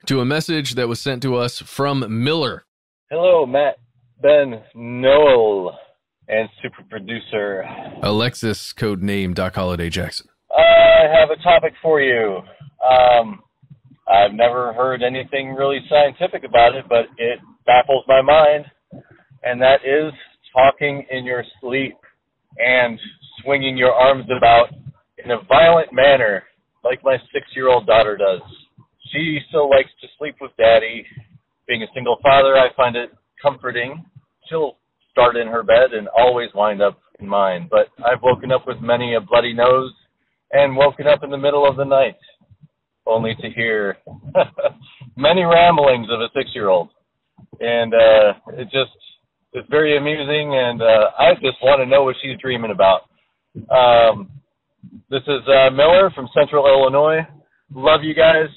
[SPEAKER 2] to a message that was sent to us from Miller.
[SPEAKER 4] Hello, Matt, Ben, Noel, and super producer
[SPEAKER 2] Alexis, codename Doc Holliday Jackson.
[SPEAKER 4] I have a topic for you. I've never heard anything really scientific about it, but it baffles my mind, and that is talking in your sleep and swinging your arms about in a violent manner like my 6-year-old daughter does. She still likes to sleep with Daddy. Being a single father, I find it comforting. She'll start in her bed and always wind up in mine, but I've woken up with many a bloody nose and woken up in the middle of the night only to hear many ramblings of a 6-year-old. And it's very amusing, and I just want to know what she's dreaming about. This is Miller from Central Illinois. Love you guys.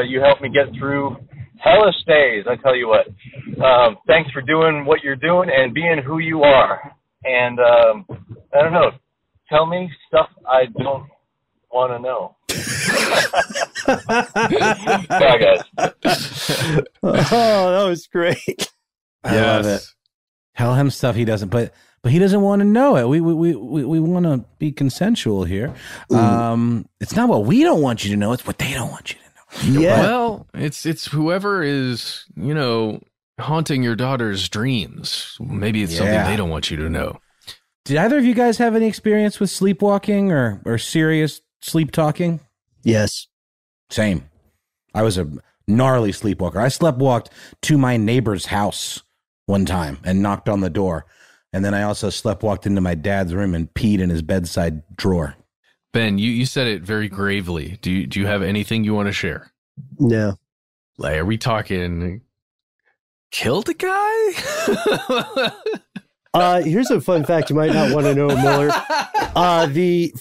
[SPEAKER 4] You helped me get through hellish days, I tell you what. Thanks for doing what you're doing and being who you are. And I don't know, tell me stuff I don't want to know. Bye, guys.
[SPEAKER 1] Oh, that was great.
[SPEAKER 3] I love it. Tell him stuff he doesn't, but he doesn't want to know it. We want to be consensual here. It's not what we don't want you to know; it's what they don't want you to know.
[SPEAKER 1] Yeah.
[SPEAKER 2] Well, it's whoever is, haunting your daughter's dreams. Maybe it's something they don't want you to know.
[SPEAKER 3] Did either of you guys have any experience with sleepwalking or serious sleep talking?
[SPEAKER 1] Yes.
[SPEAKER 3] Same. I was a gnarly sleepwalker. I sleptwalked to my neighbor's house one time and knocked on the door. And then I also sleptwalked into my dad's room and peed in his bedside drawer.
[SPEAKER 2] Ben, you said it very gravely. Do you have anything you want to share?
[SPEAKER 1] No.
[SPEAKER 2] Like, are we talking killed a guy?
[SPEAKER 1] Here's a fun fact you might not want to know, Miller.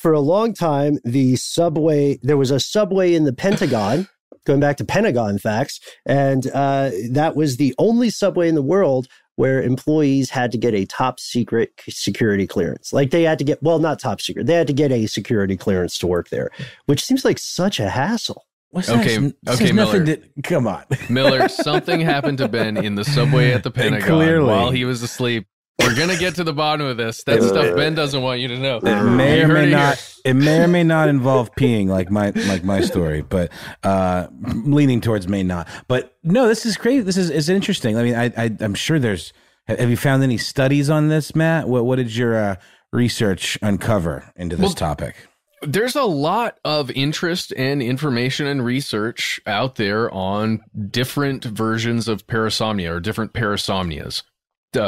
[SPEAKER 1] For a long time, there was a subway in the Pentagon, going back to Pentagon facts, and that was the only subway in the world where employees had to get a top secret security clearance. Like they had to get, well, not top secret, they had to get a security clearance to work there, which seems like such a hassle.
[SPEAKER 2] Okay, Miller.
[SPEAKER 3] Come on.
[SPEAKER 2] Miller, something happened to Ben in the subway at the Pentagon while he was asleep. We're going to get to the bottom of this. That's stuff Ben doesn't want you to know.
[SPEAKER 3] It may or may not involve peeing like my story, but leaning towards may not. But no, this is crazy. This is interesting. I mean, I'm sure have you found any studies on this, Matt? What did your research uncover into this topic?
[SPEAKER 2] There's a lot of interest and information and research out there on different versions of parasomnia or different parasomnias.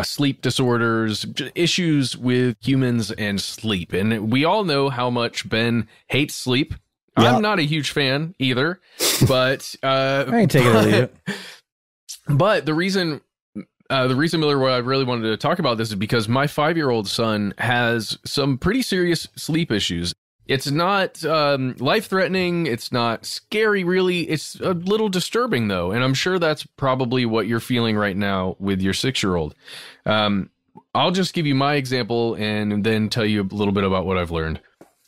[SPEAKER 2] Sleep disorders, issues with humans and sleep. And we all know how much Ben hates sleep. Yeah. I'm not a huge fan either, but
[SPEAKER 3] I ain't taking it or leave it.
[SPEAKER 2] But the reason, Miller, what I really wanted to talk about this is because my 5-year-old son has some pretty serious sleep issues. It's not life-threatening. It's not scary, really. It's a little disturbing, though. And I'm sure that's probably what you're feeling right now with your 6-year-old. I'll just give you my example and then tell you a little bit about what I've learned.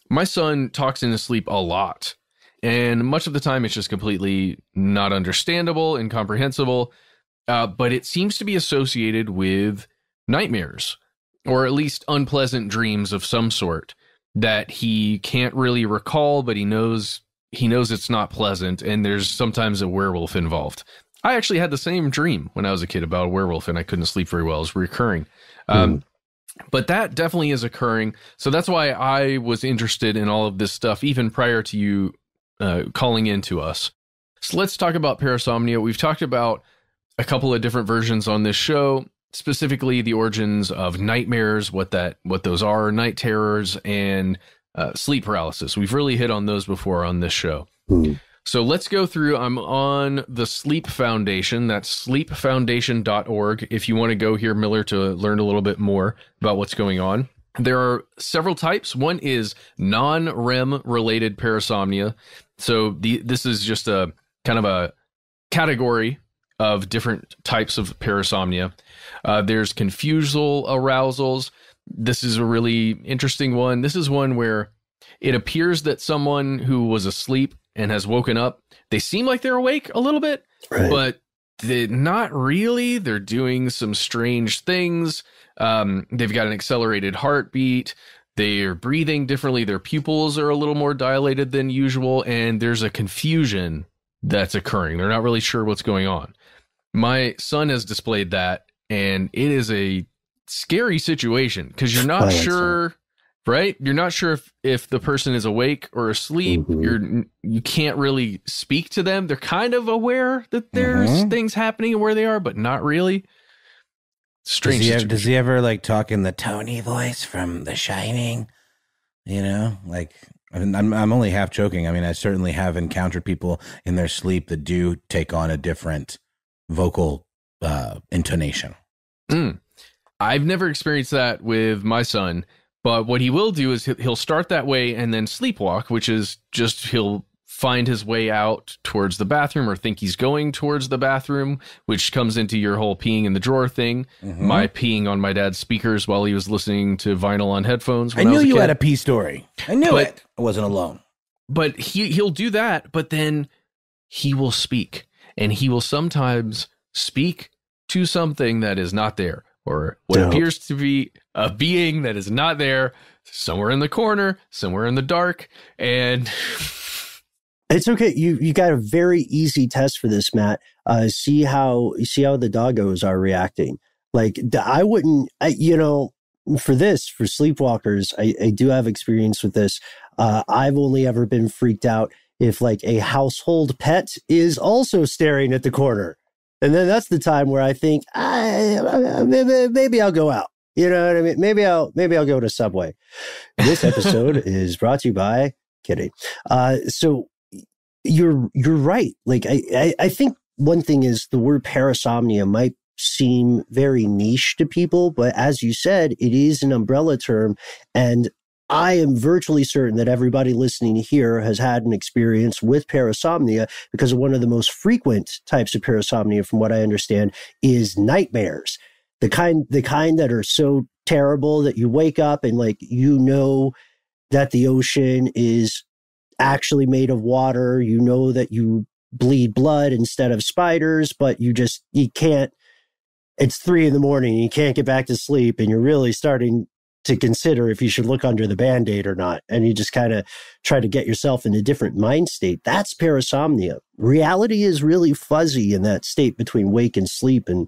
[SPEAKER 2] My son talks in his sleep a lot. And much of the time, it's just completely not understandable, incomprehensible. But it seems to be associated with nightmares, or at least unpleasant dreams of some sort that he can't really recall, but he knows it's not pleasant, and there's sometimes a werewolf involved. I actually had the same dream when I was a kid about a werewolf, and I couldn't sleep very well. It was recurring. But that definitely is occurring. So that's why I was interested in all of this stuff, even prior to you calling in to us. So let's talk about parasomnia. We've talked about a couple of different versions on this show, specifically the origins of nightmares, what those are, night terrors, and sleep paralysis. We've really hit on those before on this show. So let's go through. I'm on the Sleep Foundation. That's sleepfoundation.org. If you want to go here, Miller, to learn a little bit more about what's going on. There are several types. One is non-REM related parasomnia. So this is just a kind of a category of different types of parasomnia. There's confusal arousals. This is a really interesting one. This is one where it appears that someone who was asleep and has woken up, they seem like they're awake a little bit, but they're not really. They're doing some strange things. They've got an accelerated heartbeat. They're breathing differently. Their pupils are a little more dilated than usual, and there's a confusion that's occurring. They're not really sure what's going on. My son has displayed that, and it is a scary situation because you're not sure, right? You're not sure if the person is awake or asleep. You can't really speak to them. They're kind of aware that there's things happening and where they are, but not really. Strange.
[SPEAKER 3] Does he ever like talk in the Tony voice from The Shining? You know, like I'm only half joking. I mean, I certainly have encountered people in their sleep that do take on a different vocal intonation.
[SPEAKER 2] I've never experienced that with my son, but what he will do is he'll start that way and then sleepwalk, which is just he'll find his way out towards the bathroom or think he's going towards the bathroom, which comes into your whole peeing in the drawer thing. My peeing on my dad's speakers while he was listening to vinyl on headphones.
[SPEAKER 3] I knew you had a pee story. I knew it. I wasn't alone.
[SPEAKER 2] But he'll do that, but then he will speak, and he will sometimes speak to something that is not there, or what appears to be a being that is not there, somewhere in the corner, somewhere in the dark. And
[SPEAKER 1] it's okay. You got a very easy test for this, Matt. See how the doggos are reacting. Like, I wouldn't, for sleepwalkers, I do have experience with this. I've only ever been freaked out if like a household pet is also staring at the corner. And then that's the time where I think, maybe I'll go out. You know what I mean? Maybe I'll go to Subway. This episode is brought to you by, kidding. So you're right. Like, I think one thing is the word parasomnia might seem very niche to people, but as you said, it is an umbrella term. And I am virtually certain that everybody listening here has had an experience with parasomnia, because one of the most frequent types of parasomnia, from what I understand, is nightmares. The kind that are so terrible that you wake up and like, that the ocean is actually made of water. You know that you bleed blood instead of spiders, but you can't. It's 3 a.m. and you can't get back to sleep, and you're really starting to consider if you should look under the Band-Aid or not. And you just kind of try to get yourself in a different mind state. That's parasomnia. Reality is really fuzzy in that state between wake and sleep. And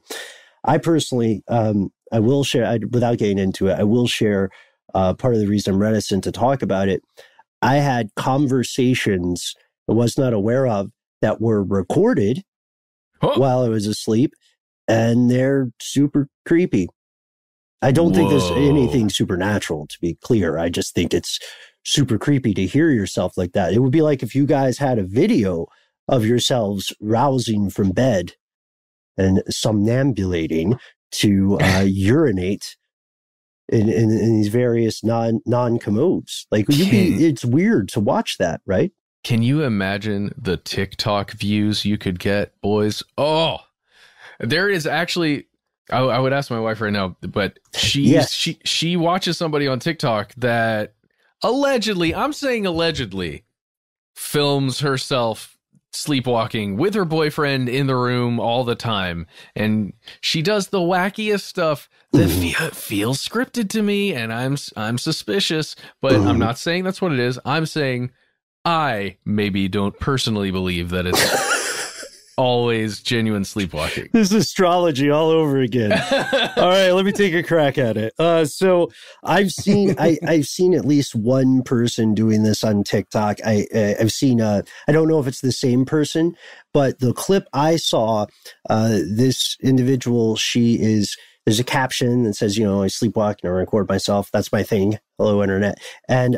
[SPEAKER 1] I personally, I will share, without getting into it, I will share part of the reason I'm reticent to talk about it. I had conversations I was not aware of that were recorded while I was asleep, and they're super creepy. I don't think there's anything supernatural, to be clear. I just think it's super creepy to hear yourself like that. It would be like if you guys had a video of yourselves rousing from bed and somnambulating to urinate in these various non-commodes. Like, it's weird to watch that, right?
[SPEAKER 2] Can you imagine the TikTok views you could get, boys? Oh, there is actually... I would ask my wife right now, but she watches somebody on TikTok that allegedly, I'm saying allegedly, films herself sleepwalking with her boyfriend in the room all the time. And she does the wackiest stuff that feels scripted to me, and I'm suspicious, but I'm not saying that's what it is. I'm saying I maybe don't personally believe that it's always genuine sleepwalking.
[SPEAKER 1] This is astrology all over again. All right, let me take a crack at it. So I've seen I've seen at least one person doing this on TikTok. I've seen I don't know if it's the same person, but the clip I saw, this individual, there's a caption that says, I sleepwalk and I record myself. That's my thing. Hello, internet. And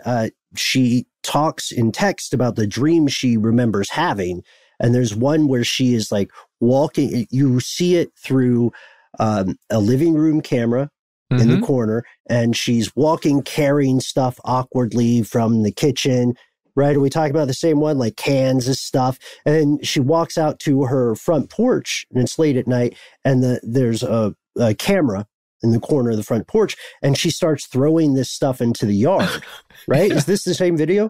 [SPEAKER 1] she talks in text about the dream she remembers having. And there's one where she is like walking, you see it through a living room camera in the corner, and she's walking, carrying stuff awkwardly from the kitchen, right? Are we talking about the same one? Like cans of stuff. And she walks out to her front porch, and it's late at night, and there's a camera in the corner of the front porch, and she starts throwing this stuff into the yard, right? Is this the same video?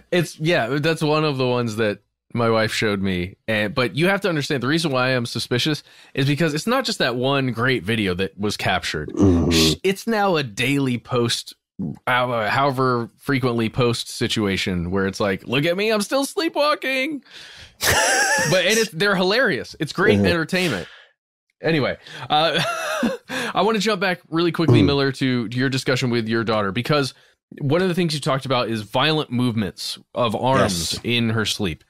[SPEAKER 2] That's one of the ones that my wife showed me. But you have to understand, the reason why I'm suspicious is because it's not just that one great video that was captured. It's now a daily post, however frequently post situation where it's like, look at me, I'm still sleepwalking. They're hilarious. It's great entertainment. Anyway, I want to jump back really quickly, Miller, to your discussion with your daughter, because one of the things you talked about is violent movements of arms in her sleep.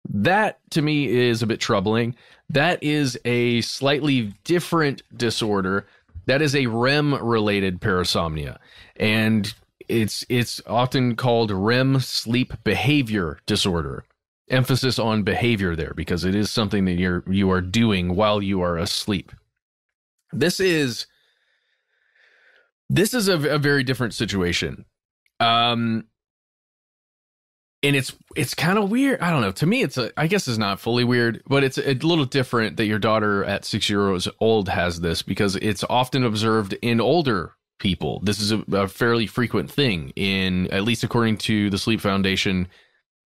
[SPEAKER 2] That, to me, is a bit troubling. That is a slightly different disorder. That is a REM-related parasomnia. And it's often called REM sleep behavior disorder. Emphasis on behavior there, because it is something that you are doing while you are asleep. This is a very different situation. And it's kind of weird. I don't know. To me, I guess it's not fully weird, but it's a little different that your daughter at 6 years old has this, because it's often observed in older people. This is a fairly frequent thing at least according to the Sleep Foundation,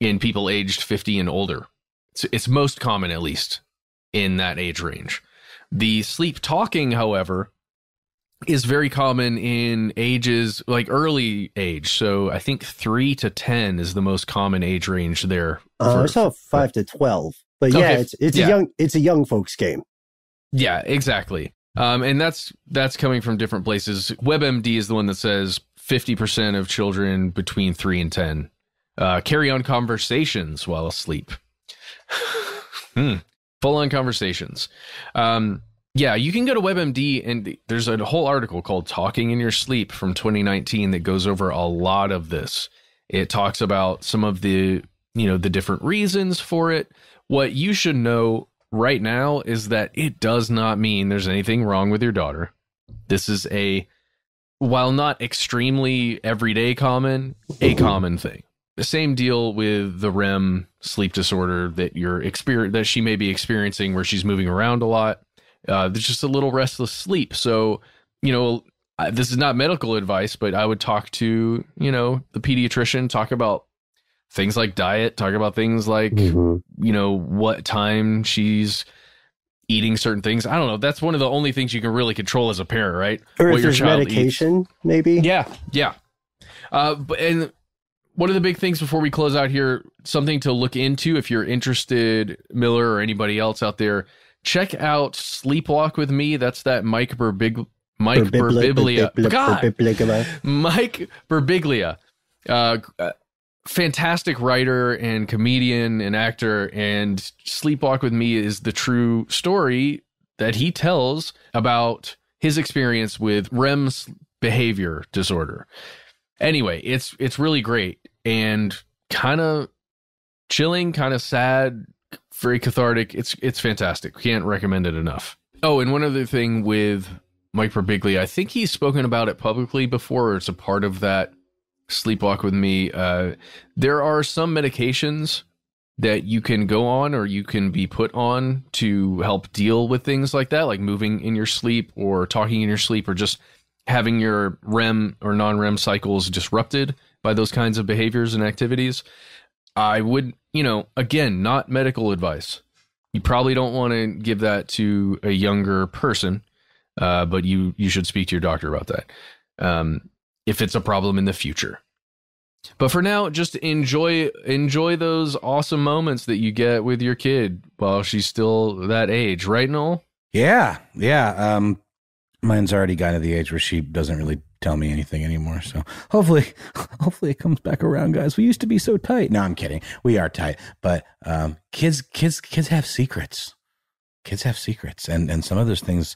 [SPEAKER 2] in people aged 50 and older. It's most common, at least, in that age range. The sleep talking, however, is very common in ages like early age. So I think 3 to 10 is the most common age range there.
[SPEAKER 1] I saw 5 to 12, but yeah, okay. It's a young folks game. Yeah,
[SPEAKER 2] exactly. And that's coming from different places. WebMD is the one that says 50% of children between 3 and 10 carry on conversations while asleep. Full on conversations. Yeah, you can go to WebMD, and there's a whole article called Talking in Your Sleep from 2019 that goes over a lot of this. It talks about some of the different reasons for it. What you should know right now is that it does not mean there's anything wrong with your daughter. This is while not extremely everyday common, a common thing. The same deal with the REM sleep disorder that she may be experiencing, where she's moving around a lot. There's just a little restless sleep. So, this is not medical advice, but I would talk to, the pediatrician, talk about things like diet, talk about things like, what time she's eating certain things. I don't know. That's one of the only things you can really control as a parent, right?
[SPEAKER 1] Or if there's medication, maybe.
[SPEAKER 2] Yeah. And one of the big things before we close out here, something to look into if you're interested, Miller or anybody else out there, check out Sleepwalk with Me. That's that Mike Birbiglia. Mike Birbiglia. Fantastic writer and comedian and actor. And Sleepwalk with Me is the true story that he tells about his experience with REM behavior disorder. Anyway, it's really great and kind of chilling, kind of sad, very cathartic. It's fantastic. Can't recommend it enough. Oh, and one other thing with Mike Birbiglia, I think he's spoken about it publicly before, or it's a part of that Sleepwalk with Me. There are some medications that you can go on or you can be put on to help deal with things like that, like moving in your sleep or talking in your sleep or just having your REM or non-REM cycles disrupted by those kinds of behaviors and activities. I would, again, not medical advice. You probably don't want to give that to a younger person, but you should speak to your doctor about that if it's a problem in the future. But for now, just enjoy those awesome moments that you get with your kid while she's still that age, right, Noel?
[SPEAKER 3] Yeah. Mine's already gotten to the age where she doesn't really tell me anything anymore. So hopefully it comes back around, guys. We used to be so tight. No, I'm kidding. We are tight, but kids have secrets. Kids have secrets, and some of those things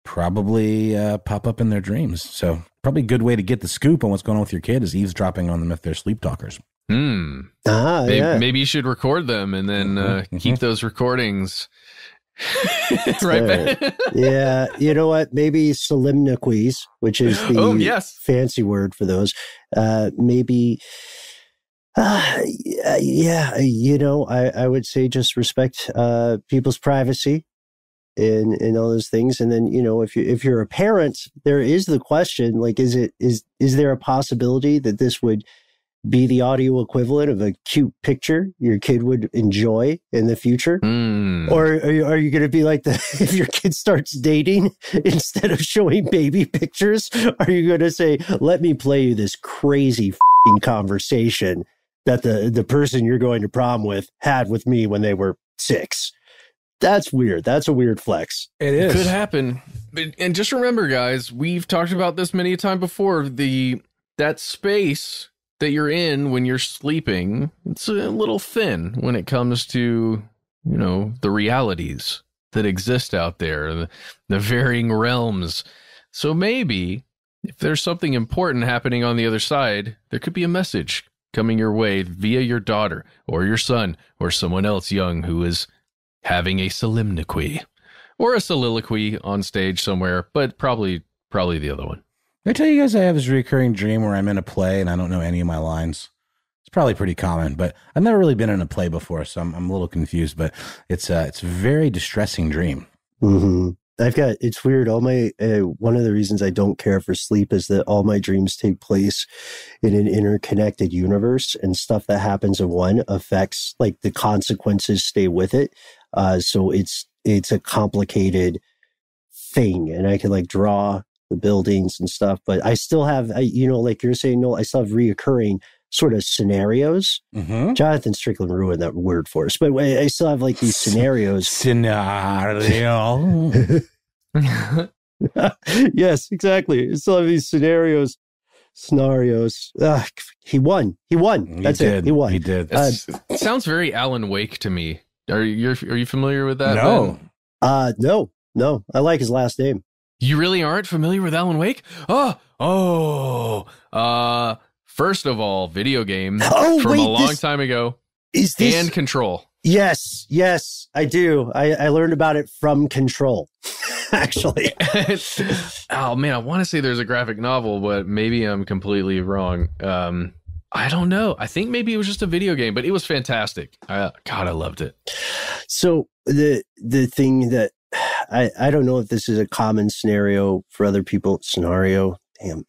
[SPEAKER 3] probably pop up in their dreams. So probably a good way to get the scoop on what's going on with your kid is eavesdropping on them if they're sleep talkers.
[SPEAKER 2] Maybe you should record them and then keep those recordings. Right.
[SPEAKER 1] Yeah. You know what? Maybe solemniques, which is the fancy word for those. Maybe. I would say just respect people's privacy and all those things. And then, if you're a parent, there is the question, like, is there a possibility that this would be the audio equivalent of a cute picture your kid would enjoy in the future? Or are you going to be like if your kid starts dating, instead of showing baby pictures, are you going to say, let me play you this crazy conversation that the person you're going to prom with had with me when they were 6? That's weird. That's a weird flex.
[SPEAKER 3] It is.
[SPEAKER 2] It could happen. And just remember, guys, we've talked about this many a time before. That space that you're in when you're sleeping, it's a little thin when it comes to, the realities that exist out there, the varying realms. So maybe if there's something important happening on the other side, there could be a message coming your way via your daughter or your son or someone else young who is having a solemniquy or a soliloquy on stage somewhere, but probably the other one.
[SPEAKER 3] I tell you guys, I have this recurring dream where I'm in a play and I don't know any of my lines. It's probably pretty common, but I've never really been in a play before, so I'm a little confused. But it's a very distressing dream.
[SPEAKER 1] Mm-hmm. It's weird. All my, one of the reasons I don't care for sleep is that all my dreams take place in an interconnected universe, and stuff that happens in one affects, like, the consequences stay with it. So it's a complicated thing, and I can, like, draw the buildings and stuff, but I still have, like you're saying, no, I still have reoccurring sort of scenarios. Mm-hmm. Jonathan Strickland ruined that word for us, but I still have, like, these scenarios.
[SPEAKER 3] Scenario.
[SPEAKER 1] Yes, exactly. I still have these scenarios. He won. That's it. He won.
[SPEAKER 3] He did.
[SPEAKER 2] It sounds very Alan Wake to me. Are you familiar with that?
[SPEAKER 3] No.
[SPEAKER 1] No. I like his last name.
[SPEAKER 2] You really aren't familiar with Alan Wake? First of all, video game from a long time ago.
[SPEAKER 1] Is this
[SPEAKER 2] and Control?
[SPEAKER 1] Yes, I do. I learned about it from Control, actually.
[SPEAKER 2] Oh man, I want to say there's a graphic novel, but maybe I'm completely wrong. I don't know. I think maybe it was just a video game, but it was fantastic. God, I loved it.
[SPEAKER 1] So the thing that I don't know if this is a common scenario for other people.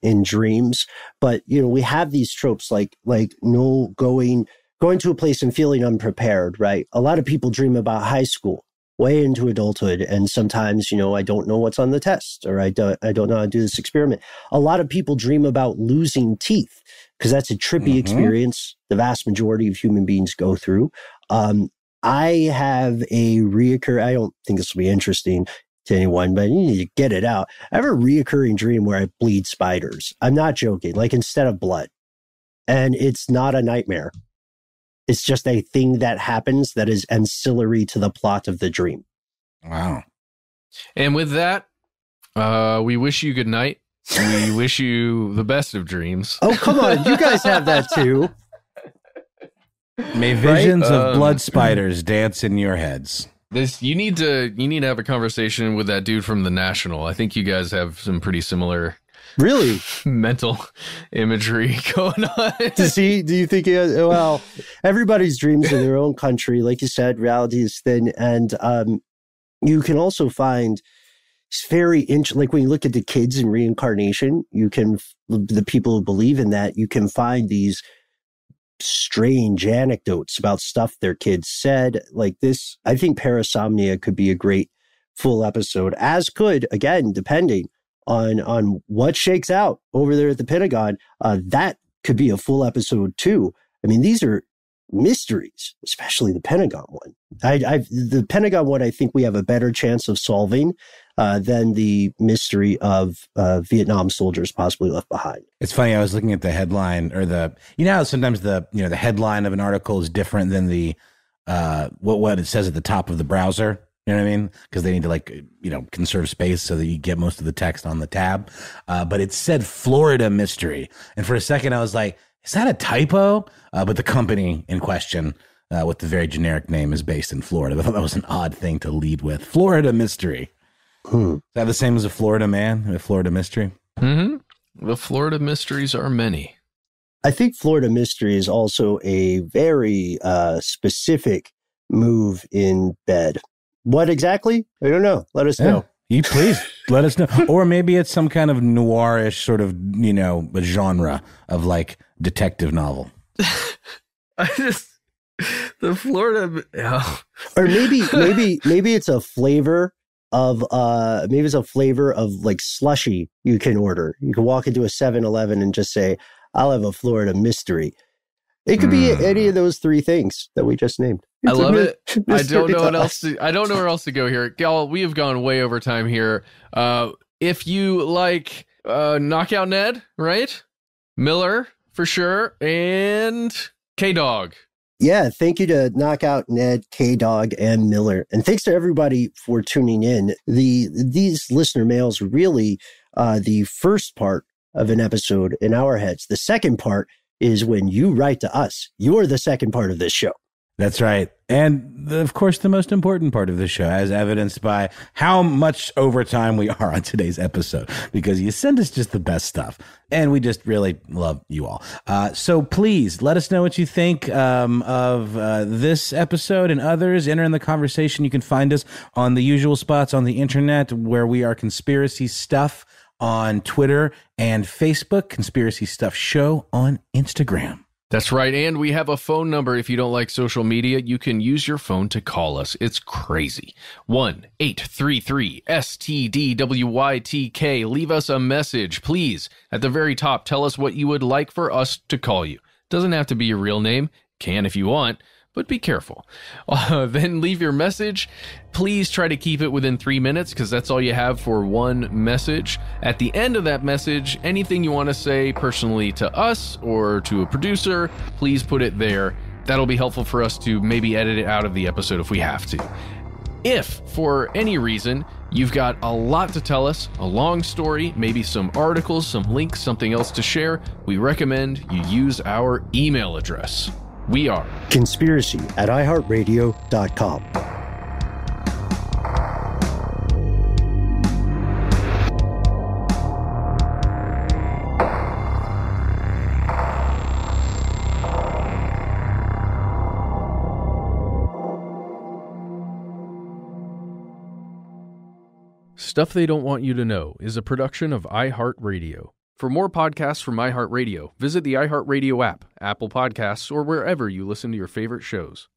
[SPEAKER 1] In dreams, but we have these tropes like no going to a place and feeling unprepared, right? A lot of people dream about high school way into adulthood, and sometimes I don't know what's on the test, or I don't know how to do this experiment. A lot of people dream about losing teeth because that's a trippy experience the vast majority of human beings go through. I have a reoccurring, I don't think this will be interesting to anyone, but you need to get it out. I have a reoccurring dream where I bleed spiders. I'm not joking, like instead of blood. And it's not a nightmare. It's just a thing that happens that is ancillary to the plot of the dream.
[SPEAKER 3] Wow.
[SPEAKER 2] And with that, we wish you good night. We wish you the best of dreams.
[SPEAKER 1] Oh, come on. You guys have that too.
[SPEAKER 3] May visions of blood spiders dance in your heads.
[SPEAKER 2] You need to have a conversation with that dude from The National. I think you guys have some pretty similar,
[SPEAKER 1] really,
[SPEAKER 2] mental imagery going on.
[SPEAKER 1] Do you think? Well, everybody's dreams in their own country, like you said. Reality is thin, and you can also find very like when you look at the kids in reincarnation. The people who believe in that, you can find these strange anecdotes about stuff their kids said, like this. I think parasomnia could be a great full episode, as could, again, depending on what shakes out over there at the Pentagon, that could be a full episode too. I mean, these are mysteries, especially the Pentagon one. The Pentagon one, I think we have a better chance of solving than the mystery of Vietnam soldiers possibly left behind.
[SPEAKER 3] It's funny. I was looking at the headline, or how sometimes the headline of an article is different than the what it says at the top of the browser. You know what I mean? Because they need to conserve space so that you get most of the text on the tab. But it said Florida mystery, and for a second I was like, is that a typo? But the company in question, with the very generic name, is based in Florida. I thought that was an odd thing to lead with. Florida mystery. Is that the same as a Florida man? A Florida mystery?
[SPEAKER 2] Mm-hmm. The Florida mysteries are many.
[SPEAKER 1] I think Florida mystery is also a very specific move in bed. What exactly? I don't know. Let us know.
[SPEAKER 3] You please let us know. Or maybe it's some kind of noirish sort of, a genre of like detective novel.
[SPEAKER 2] The Florida,
[SPEAKER 1] or maybe it's a flavor of like slushy you can order. You can walk into a 7-Eleven and just say, I'll have a Florida mystery. It could be any of those three things that we just named.
[SPEAKER 2] I love it. I don't know where else to go here. Y'all, we have gone way over time here. If you like Knockout Ned, right? Miller, for sure. And K-Dog.
[SPEAKER 1] Yeah, thank you to Knockout Ned, K-Dog, and Miller. And thanks to everybody for tuning in. These listener mails really the first part of an episode in our heads. The second part is when you write to us. You're the second part of this show.
[SPEAKER 3] That's right. And of course, the most important part of the show, as evidenced by how much overtime we are on today's episode, because you send us just the best stuff. And we just really love you all. So please let us know what you think of this episode and others. Enter in the conversation. You can find us on the usual spots on the internet where we are Conspiracy Stuff on Twitter and Facebook, Conspiracy Stuff Show on Instagram.
[SPEAKER 2] That's right. And we have a phone number. If you don't like social media, you can use your phone to call us. It's crazy. 1-833-STDWYTK. Leave us a message, please. At the very top, tell us what you would like for us to call you. Doesn't have to be your real name. Can if you want, but be careful. Then leave your message. Please try to keep it within 3 minutes because that's all you have for one message. At the end of that message, anything you want to say personally to us or to a producer, please put it there. That'll be helpful for us to maybe edit it out of the episode if we have to. If, for any reason, you've got a lot to tell us, a long story, maybe some articles, some links, something else to share, we recommend you use our email address. We are
[SPEAKER 1] conspiracy@iHeartRadio.com.
[SPEAKER 2] Stuff They Don't Want You to Know is a production of iHeartRadio. For more podcasts from iHeartRadio, visit the iHeartRadio app, Apple Podcasts, or wherever you listen to your favorite shows.